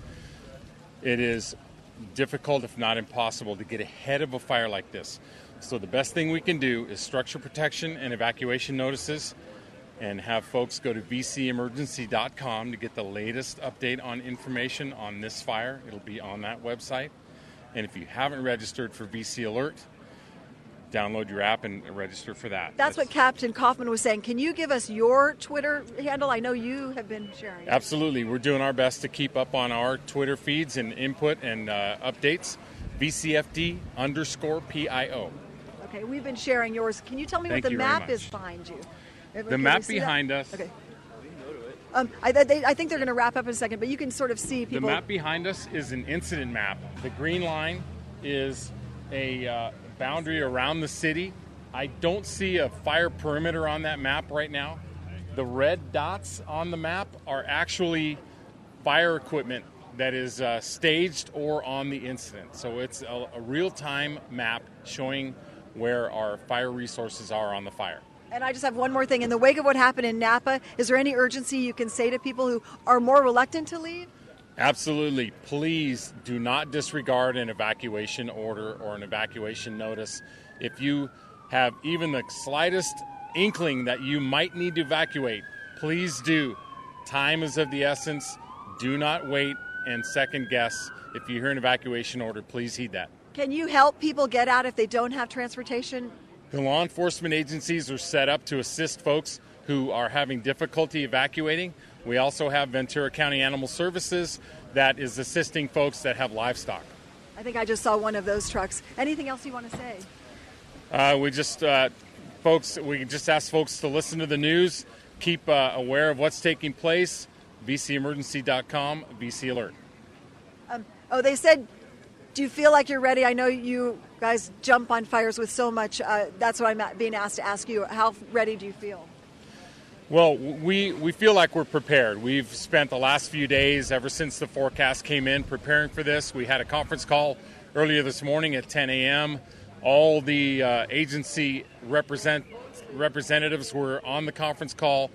it is difficult, if not impossible, to get ahead of a fire like this. So the best thing we can do is structure protection and evacuation notices, and have folks go to vcemergency.com to get the latest update on information on this fire. It'll be on that website. And if you haven't registered for VC Alert, download your app and register for that. That's what Captain Kaufman was saying. Can you give us your Twitter handle? I know you have been sharing. Absolutely. We're doing our best to keep up on our Twitter feeds and input and updates. VCFD_PIO. Okay, we've been sharing yours. Can you tell me what the map is behind you? The map behind us. Okay. I think they're going to wrap up in a second, but you can sort of see people. The map behind us is an incident map. The green line is a boundary around the city. I don't see a fire perimeter on that map right now. The red dots on the map are actually fire equipment that is staged or on the incident. So it's a real-time map showing where our fire resources are on the fire. And I just have one more thing. In the wake of what happened in Napa, is there any urgency you can say to people who are more reluctant to leave? Absolutely. Please do not disregard an evacuation order or an evacuation notice. If you have even the slightest inkling that you might need to evacuate, please do. Time is of the essence. Do not wait and second guess. If you hear an evacuation order, please heed that. Can you help people get out if they don't have transportation? The law enforcement agencies are set up to assist folks who are having difficulty evacuating. We also have Ventura County Animal Services that is assisting folks that have livestock. I think I just saw one of those trucks. Anything else you want to say? We just ask folks to listen to the news, keep aware of what's taking place. VCEmergency.com, VC Alert. They said, do you feel like you're ready? I know you guys jump on fires with so much. That's what I'm being asked to ask you. How ready do you feel? Well, we feel like we're prepared. We've spent the last few days, ever since the forecast came in, preparing for this. We had a conference call earlier this morning at 10 a.m. All the agency representatives were on the conference call.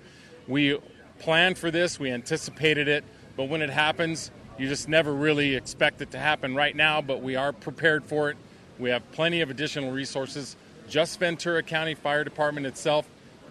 We planned for this. We anticipated it. But when it happens, you just never really expect it to happen right now, but we are prepared for it. We have plenty of additional resources. Just Ventura County Fire Department itself,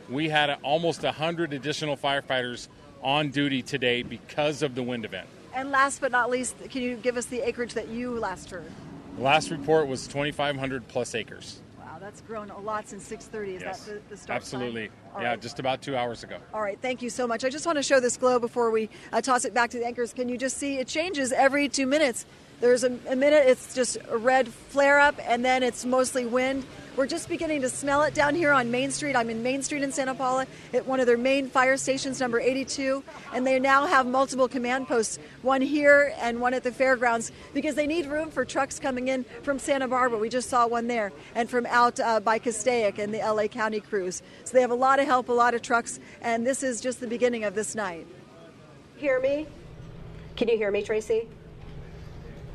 we had almost 100 additional firefighters on duty today because of the wind event. And last but not least, can you give us the acreage that you last heard? The last report was 2,500 plus acres. Wow, that's grown a lot since 6:30. Is yes, that the start absolutely. Time? Yeah, right. Just about 2 hours ago. All right, thank you so much. I just want to show this glow before we toss it back to the anchors. Can you just see it changes every 2 minutes? There's a minute it's just a red flare up, and then it's mostly wind. We're just beginning to smell it down here on Main Street. I'm in Main Street in Santa Paula at one of their main fire stations, number 82, and they now have multiple command posts, one here and one at the fairgrounds, because they need room for trucks coming in from Santa Barbara. We just saw one there, and from out by Castaic and the LA County crews. So they have a lot of help, a lot of trucks, and this is just the beginning of this night. Hear me? Can you hear me, Tracy?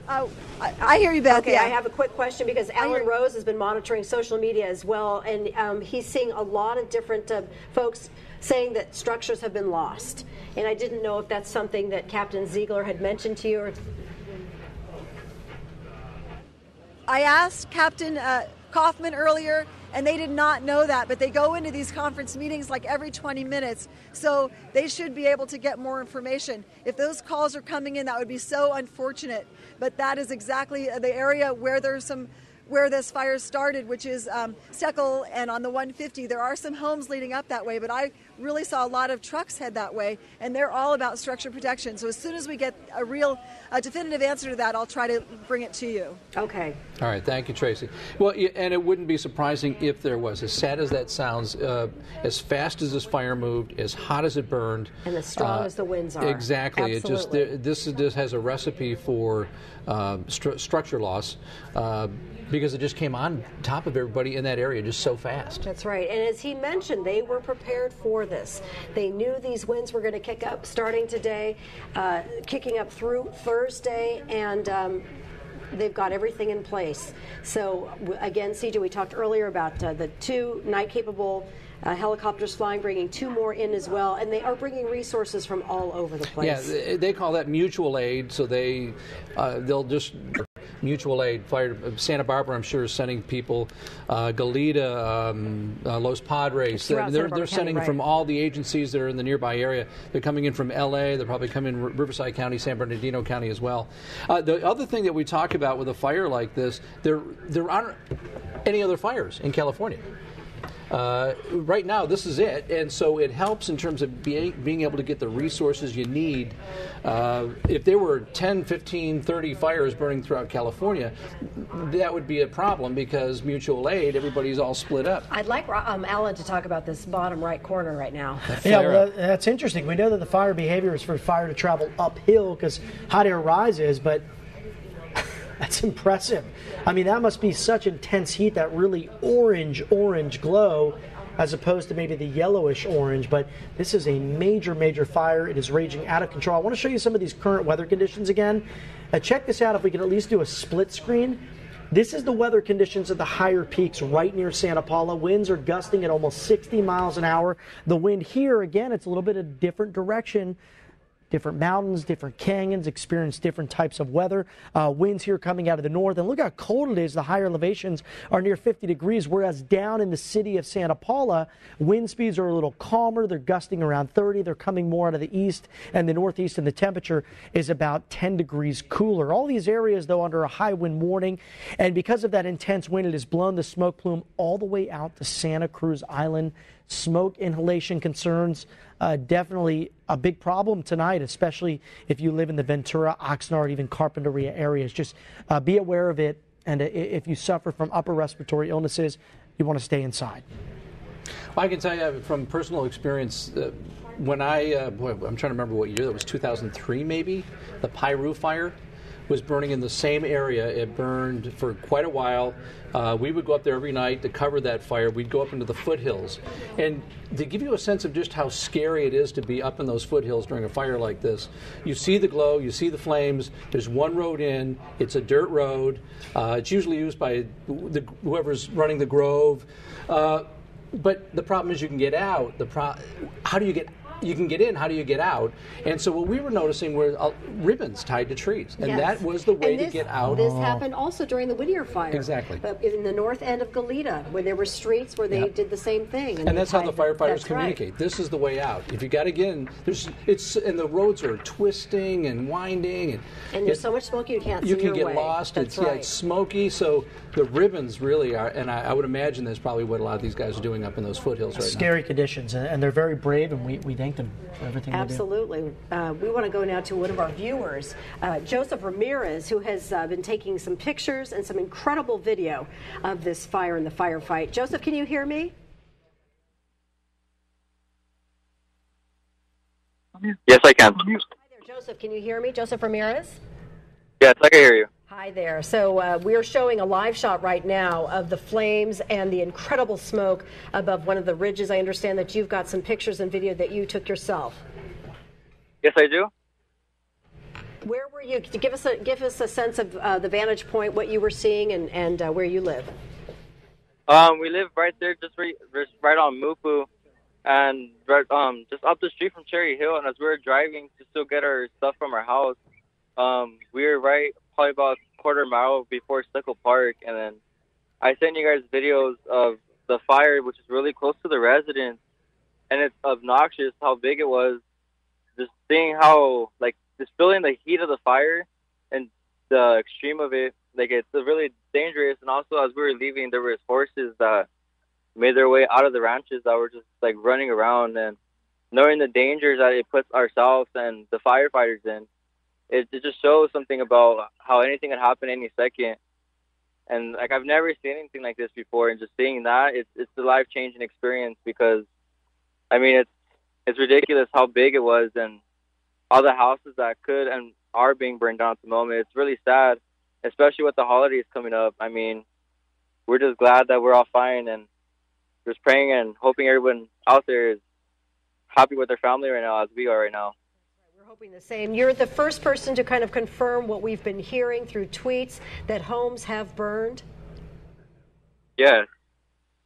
I hear you, Beth. Okay, yeah. I have a quick question because Alan Rose has been monitoring social media as well, and he's seeing a lot of different folks saying that structures have been lost. And I didn't know if that's something that Captain Ziegler had mentioned to you. Or... I asked Captain Kaufman earlier, and they did not know that, but they go into these conference meetings like every 20 minutes, so they should be able to get more information. If those calls are coming in, that would be so unfortunate, but that is exactly the area where where this fire started, which is Steckel and on the 150. There are some homes leading up that way, but I really saw a lot of trucks head that way, and they're all about structure protection. So as soon as we get a definitive answer to that, I'll try to bring it to you. Okay. All right, thank you, Tracy. Well, and it wouldn't be surprising if there was. As sad as that sounds, as fast as this fire moved, as hot as it burned, and as strong as the winds are. Exactly. Absolutely. It just this has a recipe for structure loss because it just came on top of everybody in that area just so fast. That's right. And as he mentioned, they were prepared for this. They knew these winds were going to kick up starting today, kicking up through Thursday, and they've got everything in place. So again, CJ, we talked earlier about the 2 night-capable helicopters flying, bringing 2 more in as well, and they are bringing resources from all over the place. Yeah, they call that mutual aid, so they'll just mutual aid. Fire Santa Barbara, I'm sure, is sending people. Goleta, Los Padres. They're sending from all the agencies that are in the nearby area. They're coming in from L.A. They're probably coming in Riverside County, San Bernardino County as well. The other thing that we talk about with a fire like this, there aren't any other fires in California. Right now, this is it, and so it helps in terms of being able to get the resources you need. If there were 10, 15, 30 fires burning throughout California, that would be a problem because mutual aid, everybody's all split up. I'd like Alan to talk about this bottom right corner right now. Yeah, well, that's interesting. We know that the fire behavior is for fire to travel uphill because hot air rises, but that's impressive. I mean, that must be such intense heat, that really orange glow, as opposed to maybe the yellowish orange. But this is a major fire. It is raging out of control. I want to show you some of these current weather conditions again. Check this out if we can at least do a split screen. This is the weather conditions at the higher peaks right near Santa Paula. Winds are gusting at almost 60 miles an hour. The wind here, again, it's a little bit of different direction. Different mountains, different canyons experience different types of weather. Winds here coming out of the north. And look how cold it is. The higher elevations are near 50 degrees, whereas down in the city of Santa Paula, wind speeds are a little calmer. They're gusting around 30. They're coming more out of the east and the northeast, and the temperature is about 10 degrees cooler. All these areas, though, under a high wind warning. And because of that intense wind, it has blown the smoke plume all the way out to Santa Cruz Island. Smoke inhalation concerns, definitely a big problem tonight, especially if you live in the Ventura, Oxnard, even Carpinteria areas. Just be aware of it, and if you suffer from upper respiratory illnesses, you want to stay inside. Well, I can tell you from personal experience, when I'm trying to remember what year, that was 2003 maybe, the Piru fire was burning in the same area. It burned for quite a while. We would go up there every night to cover that fire. We'd go up into the foothills. And to give you a sense of just how scary it is to be up in those foothills during a fire like this, you see the glow, you see the flames. There's one road in. It's a dirt road. It's usually used by whoever's running the grove. But the problem is you can get out. How do you get out? You can get in, how do you get out? And so what we were noticing were ribbons tied to trees. And that was the way to get out. This happened also during the Whittier fire. Exactly. But in the north end of Goleta, where there were streets where they did the same thing. And that's how the firefighters communicate. Right. This is the way out. If you got to get in, and the roads are twisting and winding. And there's so much smoke you can't see your way. You can get lost. It's smoky. So the ribbons really are, and I would imagine that's probably what a lot of these guys are doing up in those foothills right now. Scary conditions, and they're very brave, and we thank them for everything Absolutely. they do. We want to go now to one of our viewers, Joseph Ramirez, who has been taking some pictures and some incredible video of this fire and the firefight. Joseph, can you hear me? Yes, I can. Hi there, Joseph. Can you hear me? Joseph Ramirez? Yes, I can hear you. Hi there. So we're showing a live shot right now of the flames and the incredible smoke above one of the ridges. I understand that you've got some pictures and video that you took yourself. Yes, I do. Where were you? Give us a sense of the vantage point, what you were seeing, and where you live. We live right there, just right on Mupu, and just up the street from Cherry Hill. And as we were driving to still get our stuff from our house, we were probably about a quarter mile before Stickle Park, and then I sent you guys videos of the fire, which is really close to the residence, and it's obnoxious how big it was. Just seeing how, just feeling the heat of the fire and the extreme of it, it's really dangerous. And also, as we were leaving, there was horses that made their way out of the ranches that were just running around, and knowing the dangers that it puts ourselves and the firefighters in, it just shows something about how anything could happen any second. And like I've never seen anything like this before, and just seeing that, it's a life-changing experience because, I mean, it's ridiculous how big it was and all the houses that could and are being burned down at the moment. It's really sad, especially with the holidays coming up. I mean, we're just glad that we're all fine and just praying and hoping everyone out there is happy with their family right now as we are right now. We're hoping the same. You're the first person to kind of confirm what we've been hearing through tweets, that homes have burned. Yes.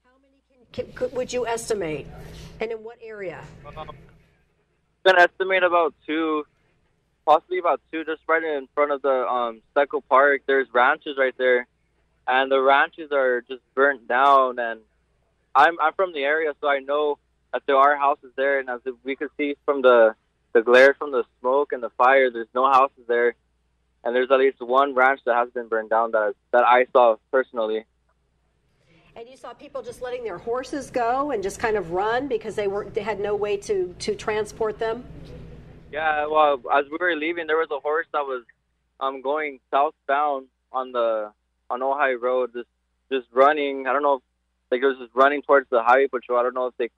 How many would you estimate, and in what area? I'm going to estimate about 2, possibly about 2, just right in front of the Steckle Park. There's ranches right there, and the ranches are just burnt down. And I'm from the area, so I know that there are houses there, and as we could see from the glare from the smoke and the fire, there's no houses there, and there's at least one ranch that has been burned down that I saw personally. And you saw people just letting their horses go and just kind of run because they had no way to transport them? Yeah, well, as we were leaving, there was a horse that was going southbound on Ojai Road, just running. I don't know if it was just running towards the highway patrol. I don't know if they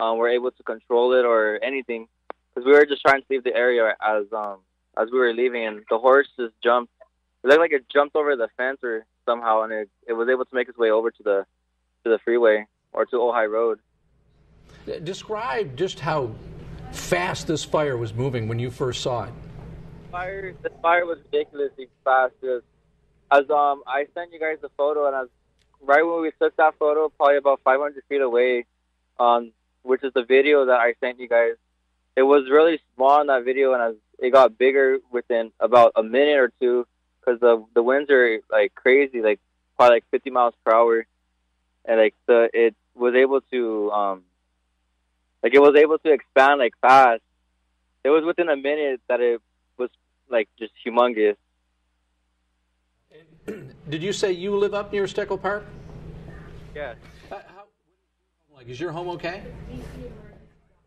were able to control it or anything, because we were just trying to leave the area as we were leaving, and the horse just jumped. It looked like it jumped over the fence or somehow, and it was able to make its way over to the freeway or to Ojai Road. Describe just how fast this fire was moving when you first saw it. The fire was ridiculously fast. As I sent you guys the photo, and right when we took that photo, probably about 500 feet away, which is the video that I sent you guys, it was really small in that video, and as it got bigger within about a minute or two, because the winds are like crazy, like probably like 50 miles per hour, and like it was able to expand like fast. It was within a minute that it was like just humongous. Did you say you live up near Steckle Park? Yeah. Is your home okay?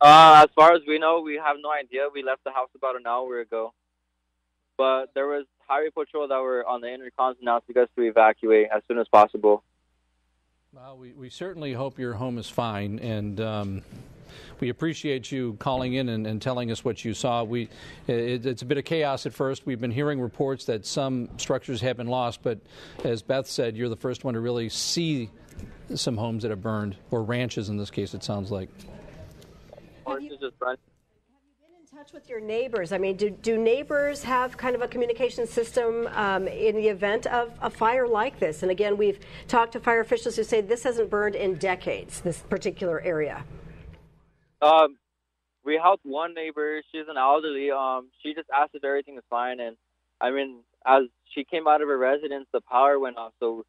As far as we know, we have no idea. We left the house about an hour ago. But there was highway patrol that were on the intercoms announcing us to evacuate as soon as possible. Well, we certainly hope your home is fine, and we appreciate you calling in and telling us what you saw. It's a bit of chaos at first. We've been hearing reports that some structures have been lost, but as Beth said, you're the first one to really see some homes that have burned, or ranches in this case, it sounds like. Have you been in touch with your neighbors? I mean, do neighbors have kind of a communication system in the event of a fire like this? And again, we've talked to fire officials who say this hasn't burned in decades, this particular area. We helped one neighbor. She's an elderly. She just asked if everything was fine. And, I mean, as she came out of her residence, the power went off. So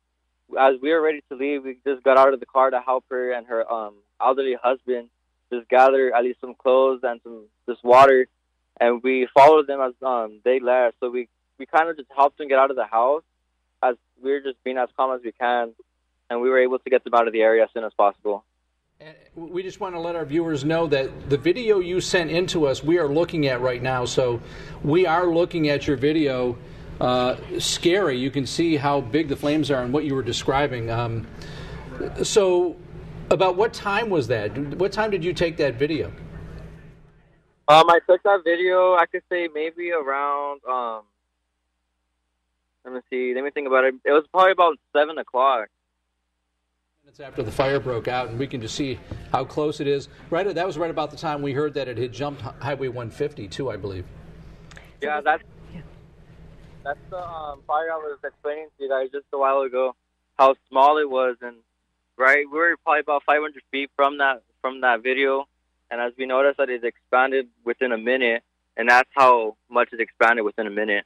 as we were ready to leave, we just got out of the car to help her and her elderly husband just gather at least some clothes and some just water. And we followed them as they left. So we kind of just helped them get out of the house as we were just being as calm as we can. And we were able to get them out of the area as soon as possible. And we just want to let our viewers know that the video you sent in to us, we are looking at right now. So we are looking at your video. Scary. You can see how big the flames are and what you were describing. So about what time was that? What time did you take that video? I took that video, I could say maybe around, let me think about it. It was probably about 7 o'clock. Minutes after the fire broke out, and we can just see how close it is. Right, that was right about the time we heard that it had jumped Highway 150 too, I believe. Yeah, that's the fire I was explaining to you guys just a while ago, how small it was, and right, we were probably about 500 feet from that video, and as we noticed that it expanded within a minute, and that's how much it expanded within a minute.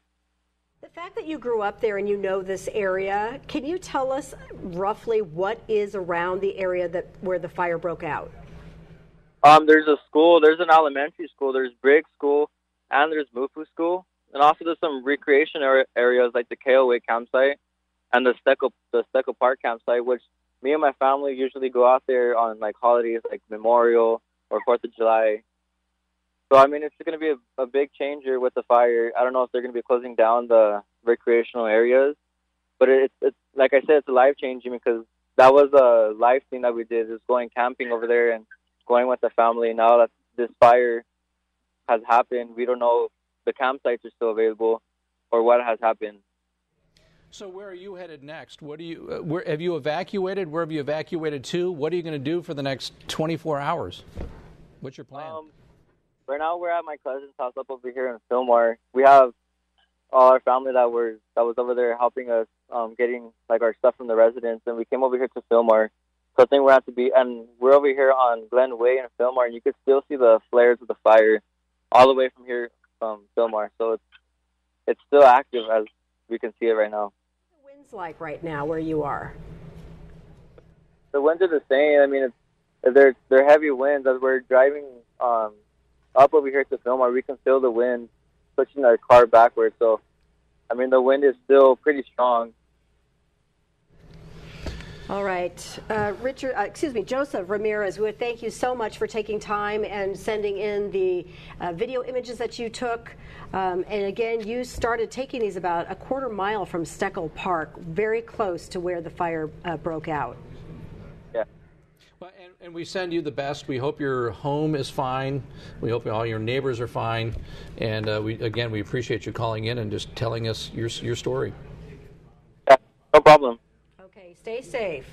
The fact that you grew up there and you know this area, can you tell us roughly what is around the area where the fire broke out? There's a school, there's an elementary school, there's Briggs School, and there's Mufu School, and also there's some recreation areas like the KOA campsite and the Steckle Park campsite, which me and my family usually go out there on like holidays like Memorial or 4th of July. So, I mean, it's going to be a big changer with the fire. I don't know if they're going to be closing down the recreational areas, but it's like I said, it's life-changing because that was a life thing that we did, is going camping over there and going with the family. Now that this fire has happened, we don't know if the campsites are still available or what has happened. So where are you headed next? What do you? Where have you evacuated? Where have you evacuated to? What are you going to do for the next 24 hours? What's your plan? Right now, we're at my cousin's house up over here in Fillmore. We have all our family that was over there helping us getting like our stuff from the residence, and we came over here to Fillmore. So I think we're have to be, and we're over here on Glen Way in Fillmore, and you can still see the flares of the fire all the way from here from Fillmore. So it's still active as we can see it right now. What's the winds like right now where you are? The winds are the same. I mean, they're heavy winds. As we're driving up over here to Fillmore, we can feel the wind pushing our car backwards. So, I mean, the wind is still pretty strong. All right, Joseph Ramirez, we would thank you so much for taking time and sending in the video images that you took. And again, you started taking these about a quarter mile from Steckel Park, very close to where the fire broke out. Yeah. Well, and we send you the best. We hope your home is fine. We hope all your neighbors are fine. And we appreciate you calling in and just telling us your story. Yeah, no problem. Okay, stay safe.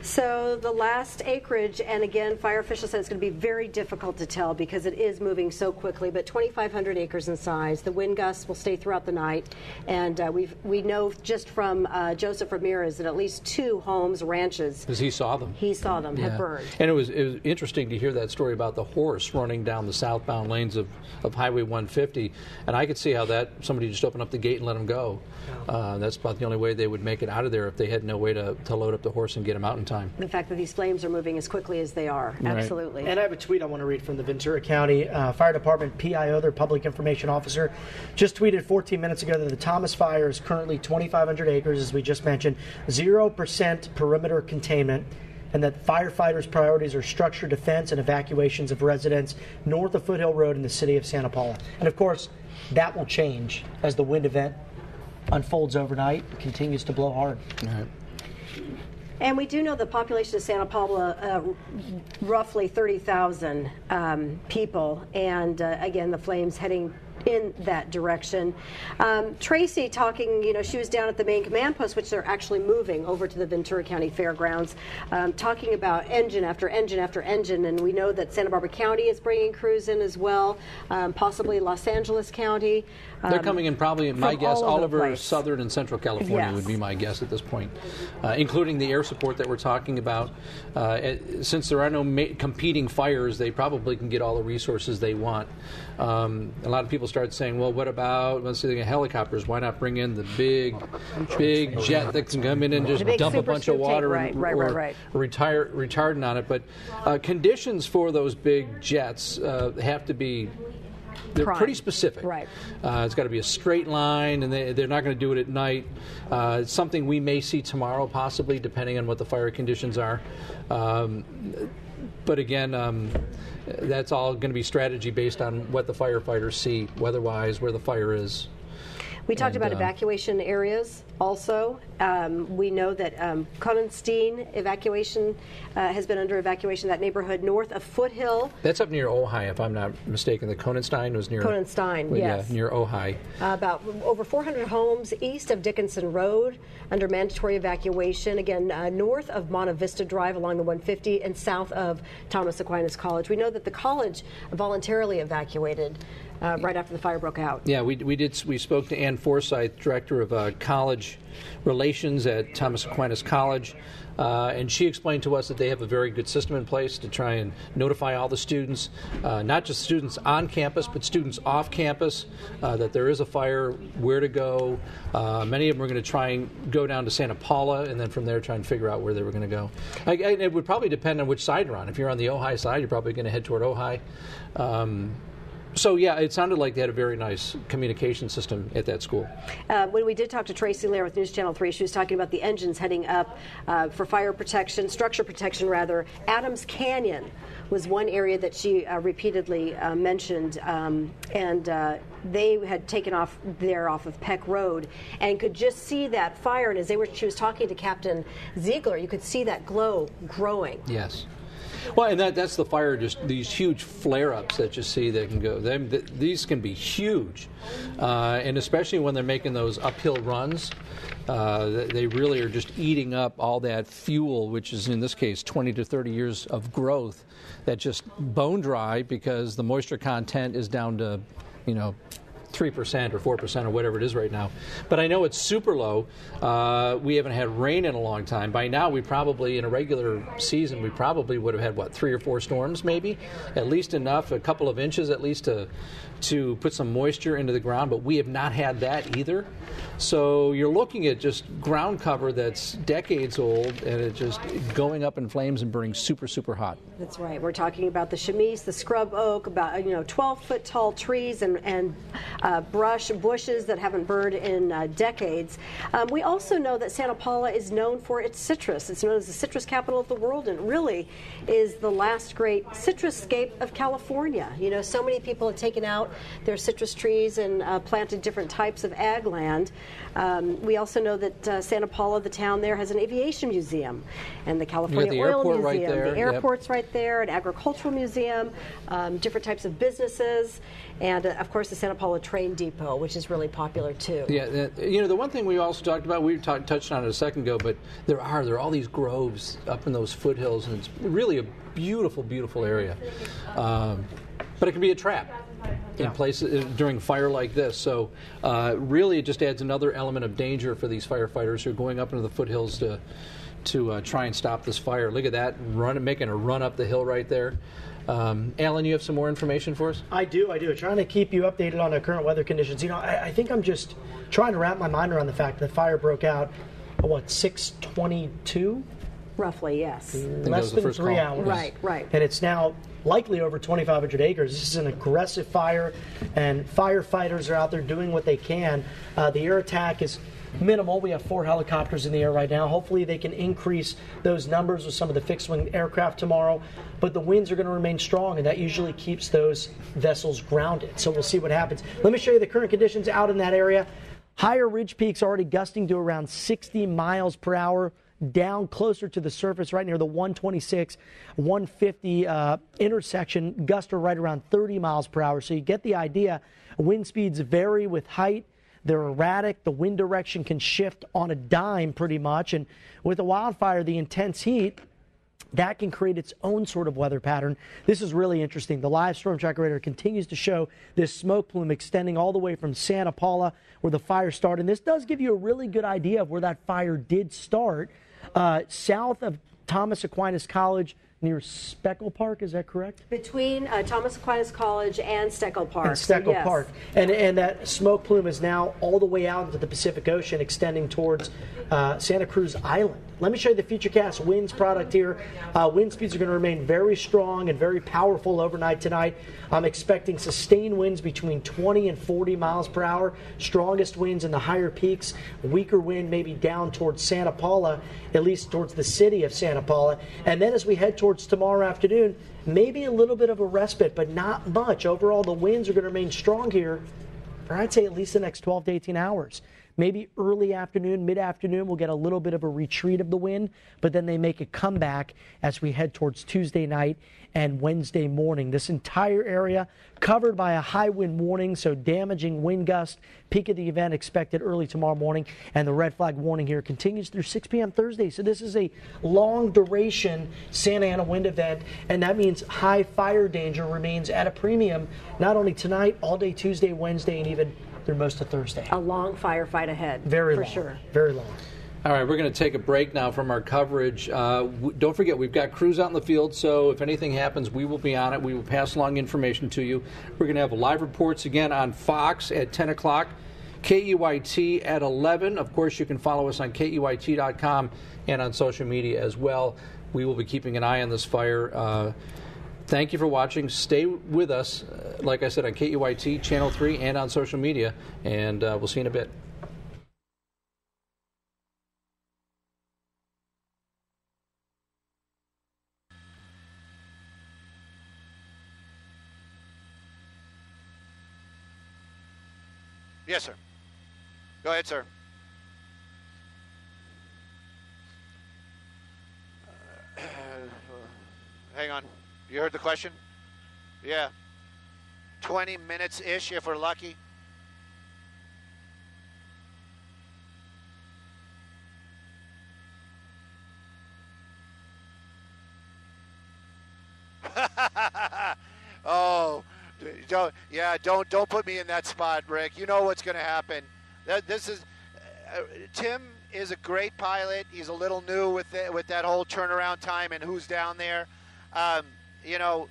So the last acreage, and again, fire officials said it's going to be very difficult to tell because it is moving so quickly, but 2,500 acres in size. The wind gusts will stay throughout the night, and we know just from Joseph Ramirez that at least 2 homes, ranches. Because he saw them. He saw them, have burned. And it was interesting to hear that story about the horse running down the southbound lanes of Highway 150, and I could see how somebody just opened up the gate and let him go. That's about the only way they would make it out of there if they had no way to load up the horse and get him out in time. The fact that these flames are moving as quickly as they are, absolutely. And I have a tweet I want to read from the Ventura County Fire Department PIO, their public information officer, just tweeted 14 minutes ago that the Thomas Fire is currently 2,500 acres, as we just mentioned, 0% perimeter containment, and that firefighters' priorities are structure defense and evacuations of residents north of Foothill Road in the city of Santa Paula. And of course, that will change as the wind event unfolds overnight and continues to blow hard. All right. And we do know the population of Santa Paula, roughly 30,000 people, and again, the flames heading in that direction. Tracy talking, she was down at the main command post, which they're actually moving over to the Ventura County Fairgrounds, talking about engine after engine after engine, and we know that Santa Barbara County is bringing crews in as well, possibly Los Angeles County. They're coming in probably, my guess, all over place. Southern and Central California would be my guess at this point, including the air support that we're talking about. Since there are no competing fires, they probably can get all the resources they want. A lot of people start saying, well, what about, let's say, helicopters? Why not bring in the big jet that can come in and just dump a bunch of water or retardant on it? But conditions for those big jets have to be, they're pretty specific. Right. It's got to be a straight line, and they're not going to do it at night. It's something we may see tomorrow, possibly, depending on what the fire conditions are. But again, that's all going to be strategy based on what the firefighters see, weather-wise, where the fire is. We talked about evacuation areas also. We know that Konenstein evacuation has been under evacuation, that neighborhood north of Foothill. That's up near Ojai, if I'm not mistaken. The Konenstein was near... Konenstein, yes. Yeah, near Ojai. About over 400 homes east of Dickinson Road under mandatory evacuation. Again, north of Monte Vista Drive along the 150 and south of Thomas Aquinas College. We know that the college voluntarily evacuated right after the fire broke out. Yeah, we spoke to Ann Forsyth, director of college relations at Thomas Aquinas College, and she explained to us that they have a very good system in place to try and notify all the students, not just students on campus, but students off campus, that there is a fire, where to go. Many of them are going to try and go down to Santa Paula, and then from there try and figure out where they were going to go. It would probably depend on which side you're on. If you're on the Ojai side, you're probably going to head toward Ojai. So, yeah, it sounded like they had a very nice communication system at that school. When we did talk to Tracy Lair with News Channel 3, she was talking about the engines heading up for fire protection, structure protection rather. Adams Canyon was one area that she repeatedly mentioned, and they had taken off there off of Peck Road and could just see that fire. And as she was talking to Captain Ziegler, you could see that glow growing. Yes. Well, and that's the fire, just these huge flare-ups that you see that can go. These can be huge, and especially when they're making those uphill runs, they really are just eating up all that fuel, which is in this case 20 to 30 years of growth that just bone dry because the moisture content is down to, 3% or 4% or whatever it is right now. But I know it's super low. We haven't had rain in a long time. By now, we probably, in a regular season, we probably would have had, 3 or 4 storms maybe? At least enough, a couple of inches at least to put some moisture into the ground, but we have not had that either. So you're looking at just ground cover that's decades old, and it's just going up in flames and burning super, super hot. That's right. We're talking about the chamise, the scrub oak, about 12-foot tall trees and bushes that haven't burned in decades. We also know that Santa Paula is known for its citrus. It's known as the citrus capital of the world, and it really is the last great citruscape of California. So many people have taken out their citrus trees and planted different types of ag land. We also know that Santa Paula, the town there, has an aviation museum, and the California Oil Museum. Right there. The airport's right there, an agricultural museum, different types of businesses, and of course the Santa Paula train depot, which is really popular too. Yeah, the one thing we also talked about, we touched on it a second ago, but there are all these groves up in those foothills, and it's really a beautiful, beautiful area. But it can be a trap in places during fire like this. So really it just adds another element of danger for these firefighters who are going up into the foothills to try and stop this fire. Look at that, making a run up the hill right there. Alan, you have some more information for us? I do. Trying to keep you updated on the current weather conditions. I think I'm just trying to wrap my mind around the fact that the fire broke out at 6:22? Roughly, yes. Less than 3 hours. Right. And it's now likely over 2,500 acres. This is an aggressive fire, and firefighters are out there doing what they can. The air attack is minimal. We have 4 helicopters in the air right now. Hopefully they can increase those numbers with some of the fixed-wing aircraft tomorrow. But the winds are going to remain strong, and that usually keeps those vessels grounded. So we'll see what happens. Let me show you the current conditions out in that area. Higher ridge peaks already gusting to around 60 miles per hour. Down closer to the surface right near the 126, 150 intersection, gusts are right around 30 miles per hour. So you get the idea. Wind speeds vary with height. They're erratic. The wind direction can shift on a dime pretty much. And with a wildfire, the intense heat, that can create its own sort of weather pattern. This is really interesting. The live storm tracker radar continues to show this smoke plume extending all the way from Santa Paula, where the fire started. And this does give you a really good idea of where that fire did start. South of Thomas Aquinas College near Speckle Park, is that correct? Between Thomas Aquinas College and Steckle Park. And Steckle Park. And that smoke plume is now all the way out into the Pacific Ocean, extending towards Santa Cruz Island. Let me show you the Futurecast winds product here. Wind speeds are going to remain very strong and very powerful overnight tonight. I'm expecting sustained winds between 20 and 40 miles per hour. Strongest winds in the higher peaks. Weaker wind maybe down towards Santa Paula, at least towards the city of Santa Paula. And then as we head towards tomorrow afternoon, maybe a little bit of a respite, but not much. Overall, the winds are going to remain strong here for, I'd say, at least the next 12 to 18 hours. Maybe early afternoon, mid-afternoon, we'll get a little bit of a retreat of the wind, but then they make a comeback as we head towards Tuesday night and Wednesday morning. This entire area covered by a high wind warning, so damaging wind gust. Peak of the event expected early tomorrow morning, and the red flag warning here continues through 6 p.m. Thursday. So this is a long duration Santa Ana wind event, and that means high fire danger remains at a premium, not only tonight, all day Tuesday, Wednesday, and even through most of Thursday. A long firefight ahead. Very long. For sure. Very long. All right, we're going to take a break now from our coverage. Don't forget, we've got crews out in the field, so if anything happens, we will be on it. We will pass along information to you. We're going to have live reports again on Fox at 10 o'clock, KEYT at 11. Of course, you can follow us on KEYT.com and on social media as well. We will be keeping an eye on this fire. Thank you for watching. Stay with us. like I said, on KEYT, Channel 3, and on social media. And we'll see you in a bit. Yes, sir. Go ahead, sir. Hang on. You heard the question? Yeah. 20 minutes-ish if we're lucky. Oh, don't put me in that spot, Rick. You know what's going to happen. Tim is a great pilot. He's a little new with that whole turnaround time and who's down there. You know,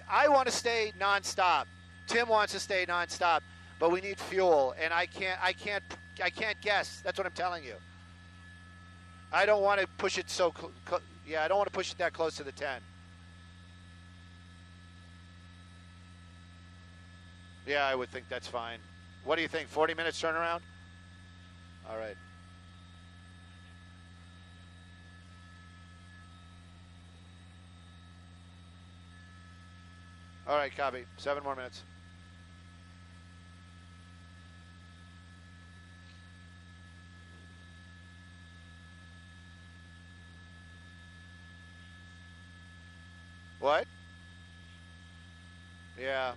I want to stay nonstop. Tim wants to stay nonstop, but we need fuel, and I can't guess. That's what I'm telling you. I don't want to push it I don't want to push it that close to the 10. Yeah, I would think that's fine. What do you think? 40 minutes turnaround? All right. All right, copy. 7 more minutes. What? Yeah.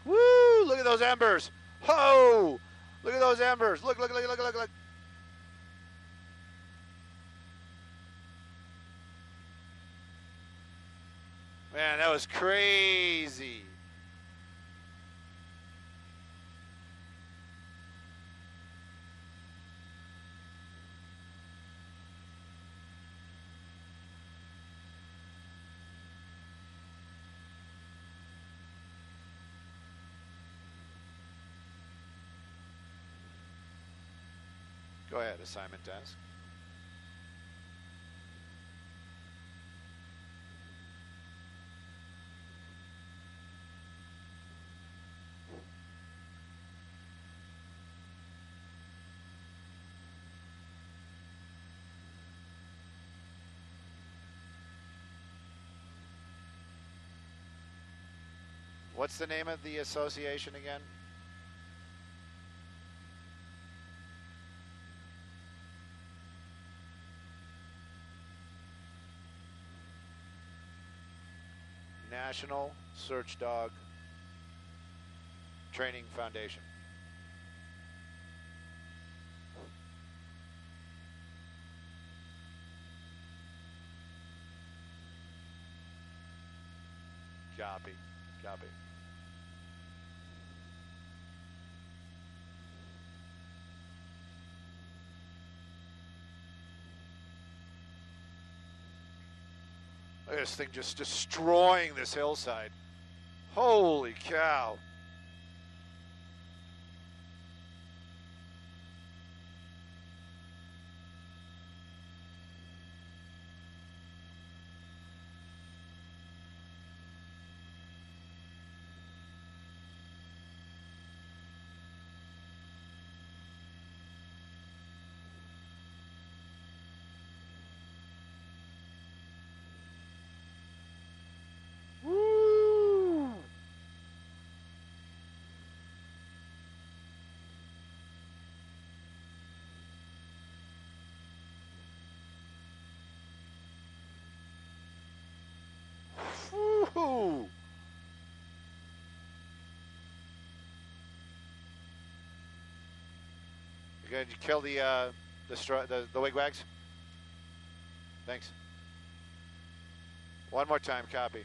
Woo! Look at those embers. Ho! Look at those embers. Look. Man, that was crazy. Go ahead, assignment task. What's the name of the association again? National Search Dog Training Foundation. Copy. Look at this thing just destroying this hillside. Holy cow. You're going to kill the wigwags? Thanks. One more time, copy.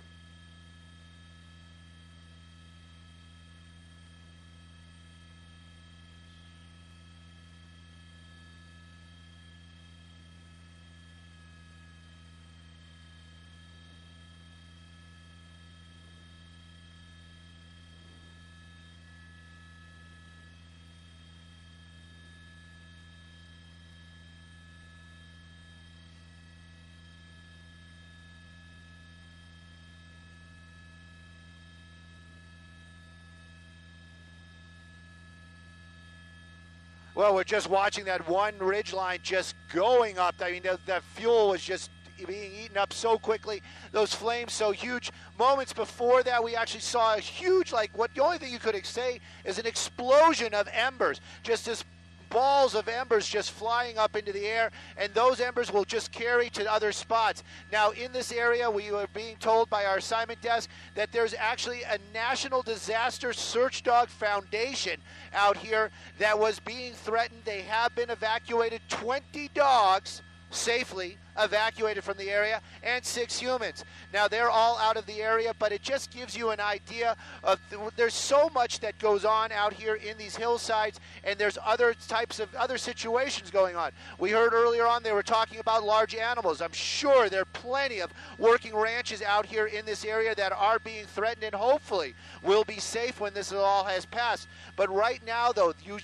Well, we're just watching that one ridge line just going up. I mean, the fuel was just being eaten up so quickly. Those flames so huge. Moments before that, we actually saw a huge, the only thing you could say is an explosion of embers. Just this balls of embers just flying up into the air, and those embers will just carry to other spots. Now, in this area, we are being told by our assignment desk that there's actually a National Disaster Search Dog Foundation out here that was being threatened. They have been evacuated. 20 dogs safely evacuated from the area, and 6 humans. Now, they're all out of the area, but it just gives you an idea of there's so much that goes on out here in these hillsides, and there's other types of other situations going on. We heard earlier on they were talking about large animals. I'm sure there are plenty of working ranches out here in this area that are being threatened and hopefully will be safe when this all has passed. But right now, though, you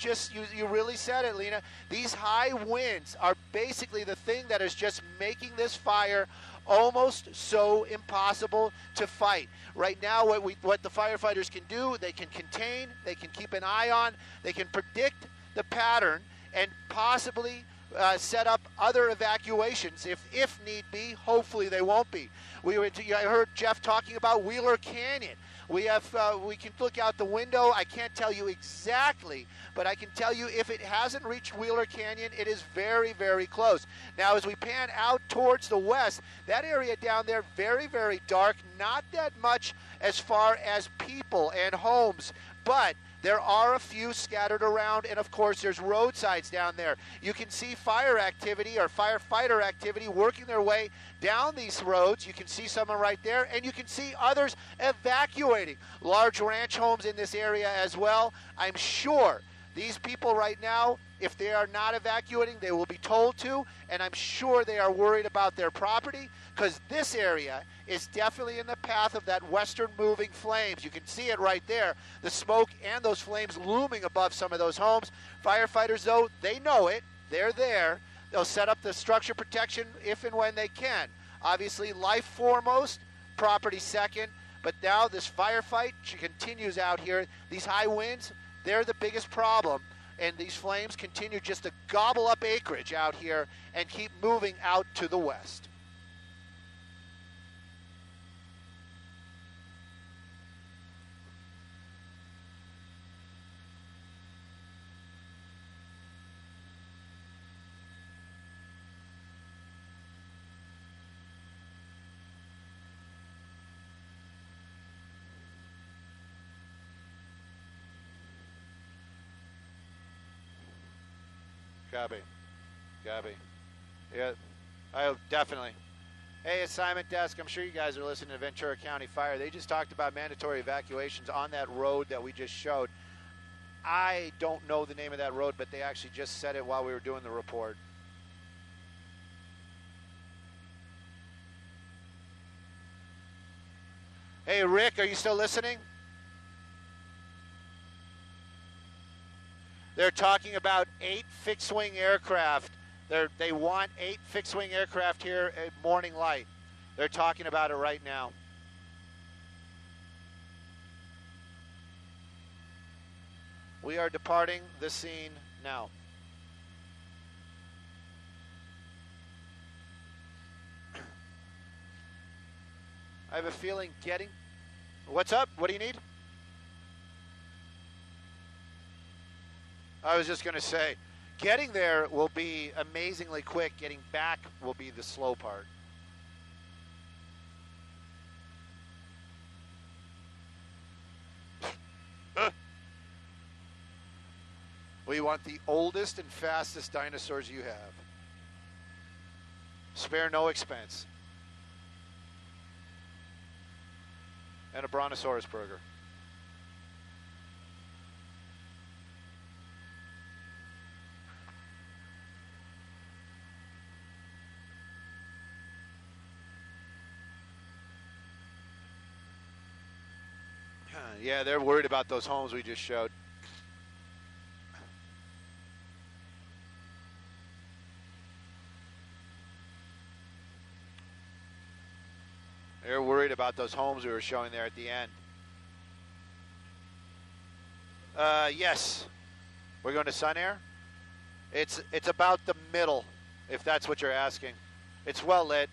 really said it, Lena. These high winds are basically the thing that is just making this fire almost so impossible to fight. Right now, what the firefighters can do, they can contain, they can keep an eye on, they can predict the pattern, and possibly set up other evacuations if need be. Hopefully they won't be. I heard Jeff talking about Wheeler Canyon. We can look out the window. I can't tell you exactly, but I can tell you if it hasn't reached Wheeler Canyon, it is very, very close. Now, as we pan out towards the west, that area down there, very, very dark, not that much as far as people and homes, but there are a few scattered around, and of course there's roadsides down there. You can see fire activity or firefighter activity working their way down these roads. You can see someone right there, and you can see others evacuating. Large ranch homes in this area as well. I'm sure these people right now, if they are not evacuating, they will be told to, and I'm sure they are worried about their property, because this area is definitely in the path of that western moving flames. You can see it right there, the smoke and those flames looming above some of those homes. Firefighters, though, they know it. They're there. They'll set up the structure protection if and when they can. Obviously, life foremost, property second, but now this firefight continues out here. These high winds, they're the biggest problem, and these flames continue just to gobble up acreage out here and keep moving out to the west. Copy. Yeah, definitely. Hey, assignment desk, I'm sure you guys are listening to Ventura County Fire. They just talked about mandatory evacuations on that road that we just showed. I don't know the name of that road, but they actually just said it while we were doing the report. Hey, Rick, are you still listening? They're talking about 8 fixed-wing aircraft. They want 8 fixed-wing aircraft here at morning light. They're talking about it right now. We are departing the scene now. I have a feeling getting... What's up? What do you need? I was just going to say, getting there will be amazingly quick. Getting back will be the slow part. We want the oldest and fastest dinosaurs you have. Spare no expense. And a brontosaurus burger. Yeah, they're worried about those homes we just showed. They're worried about those homes we were showing there at the end. Yes. We're going to Sun Air. It's about the middle, if that's what you're asking. It's well lit.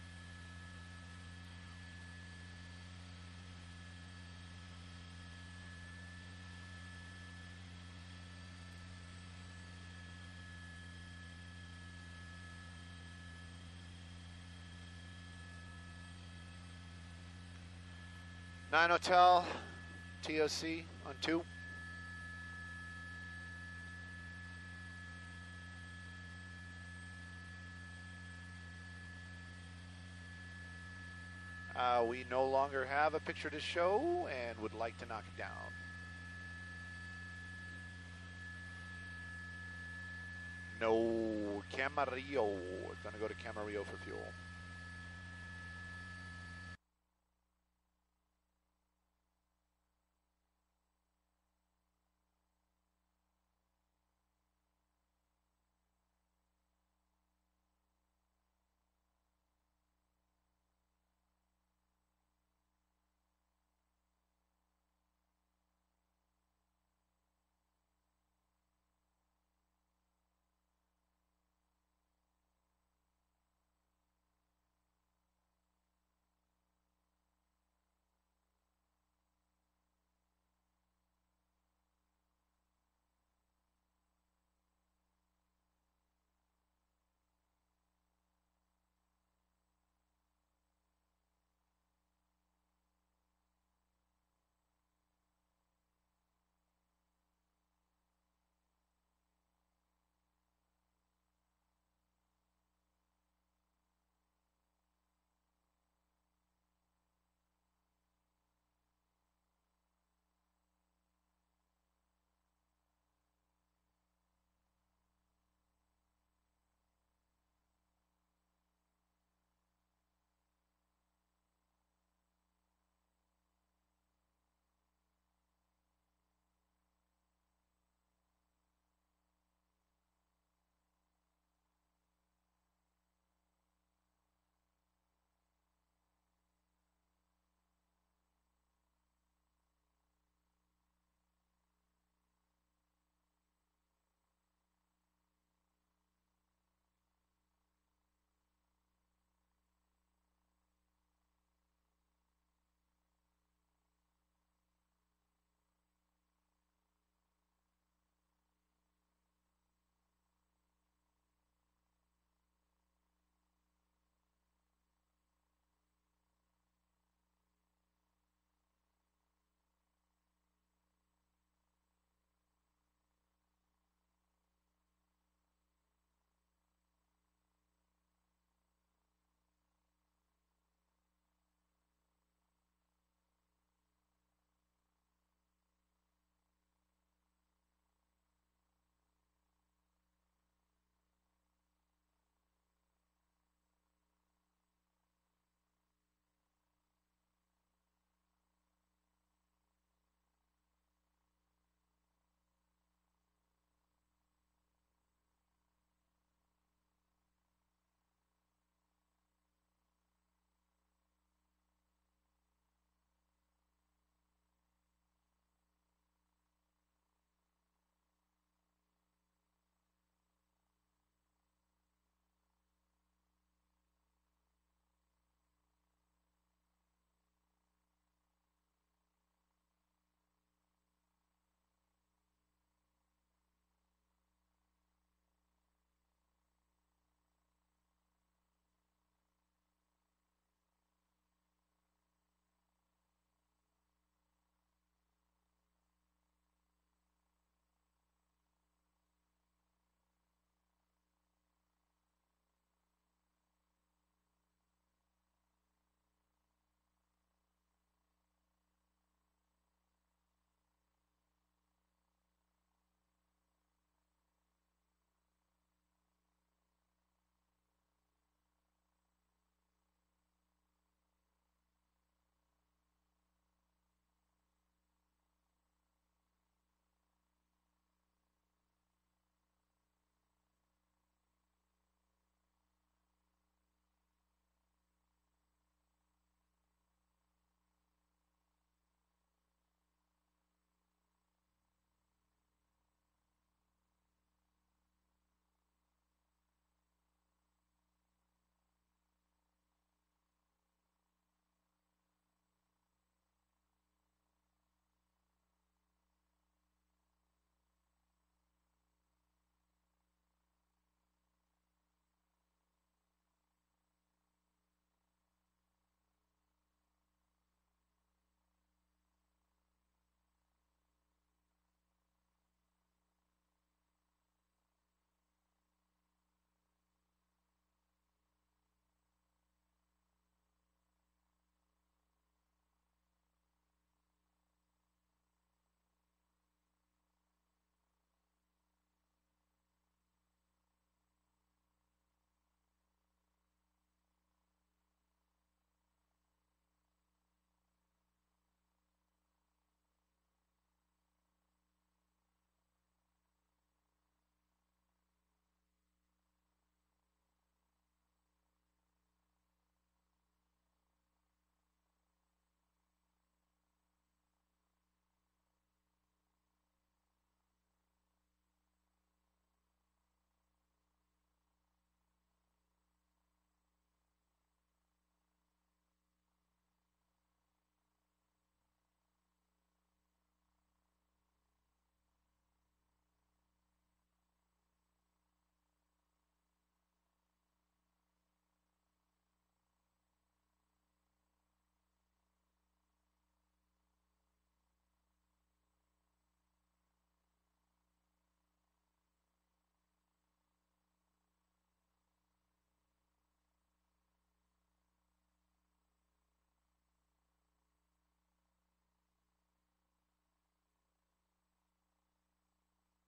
Nine Hotel, TOC on 2. We no longer have a picture to show and would like to knock it down. No, Camarillo. Gonna go to Camarillo for fuel.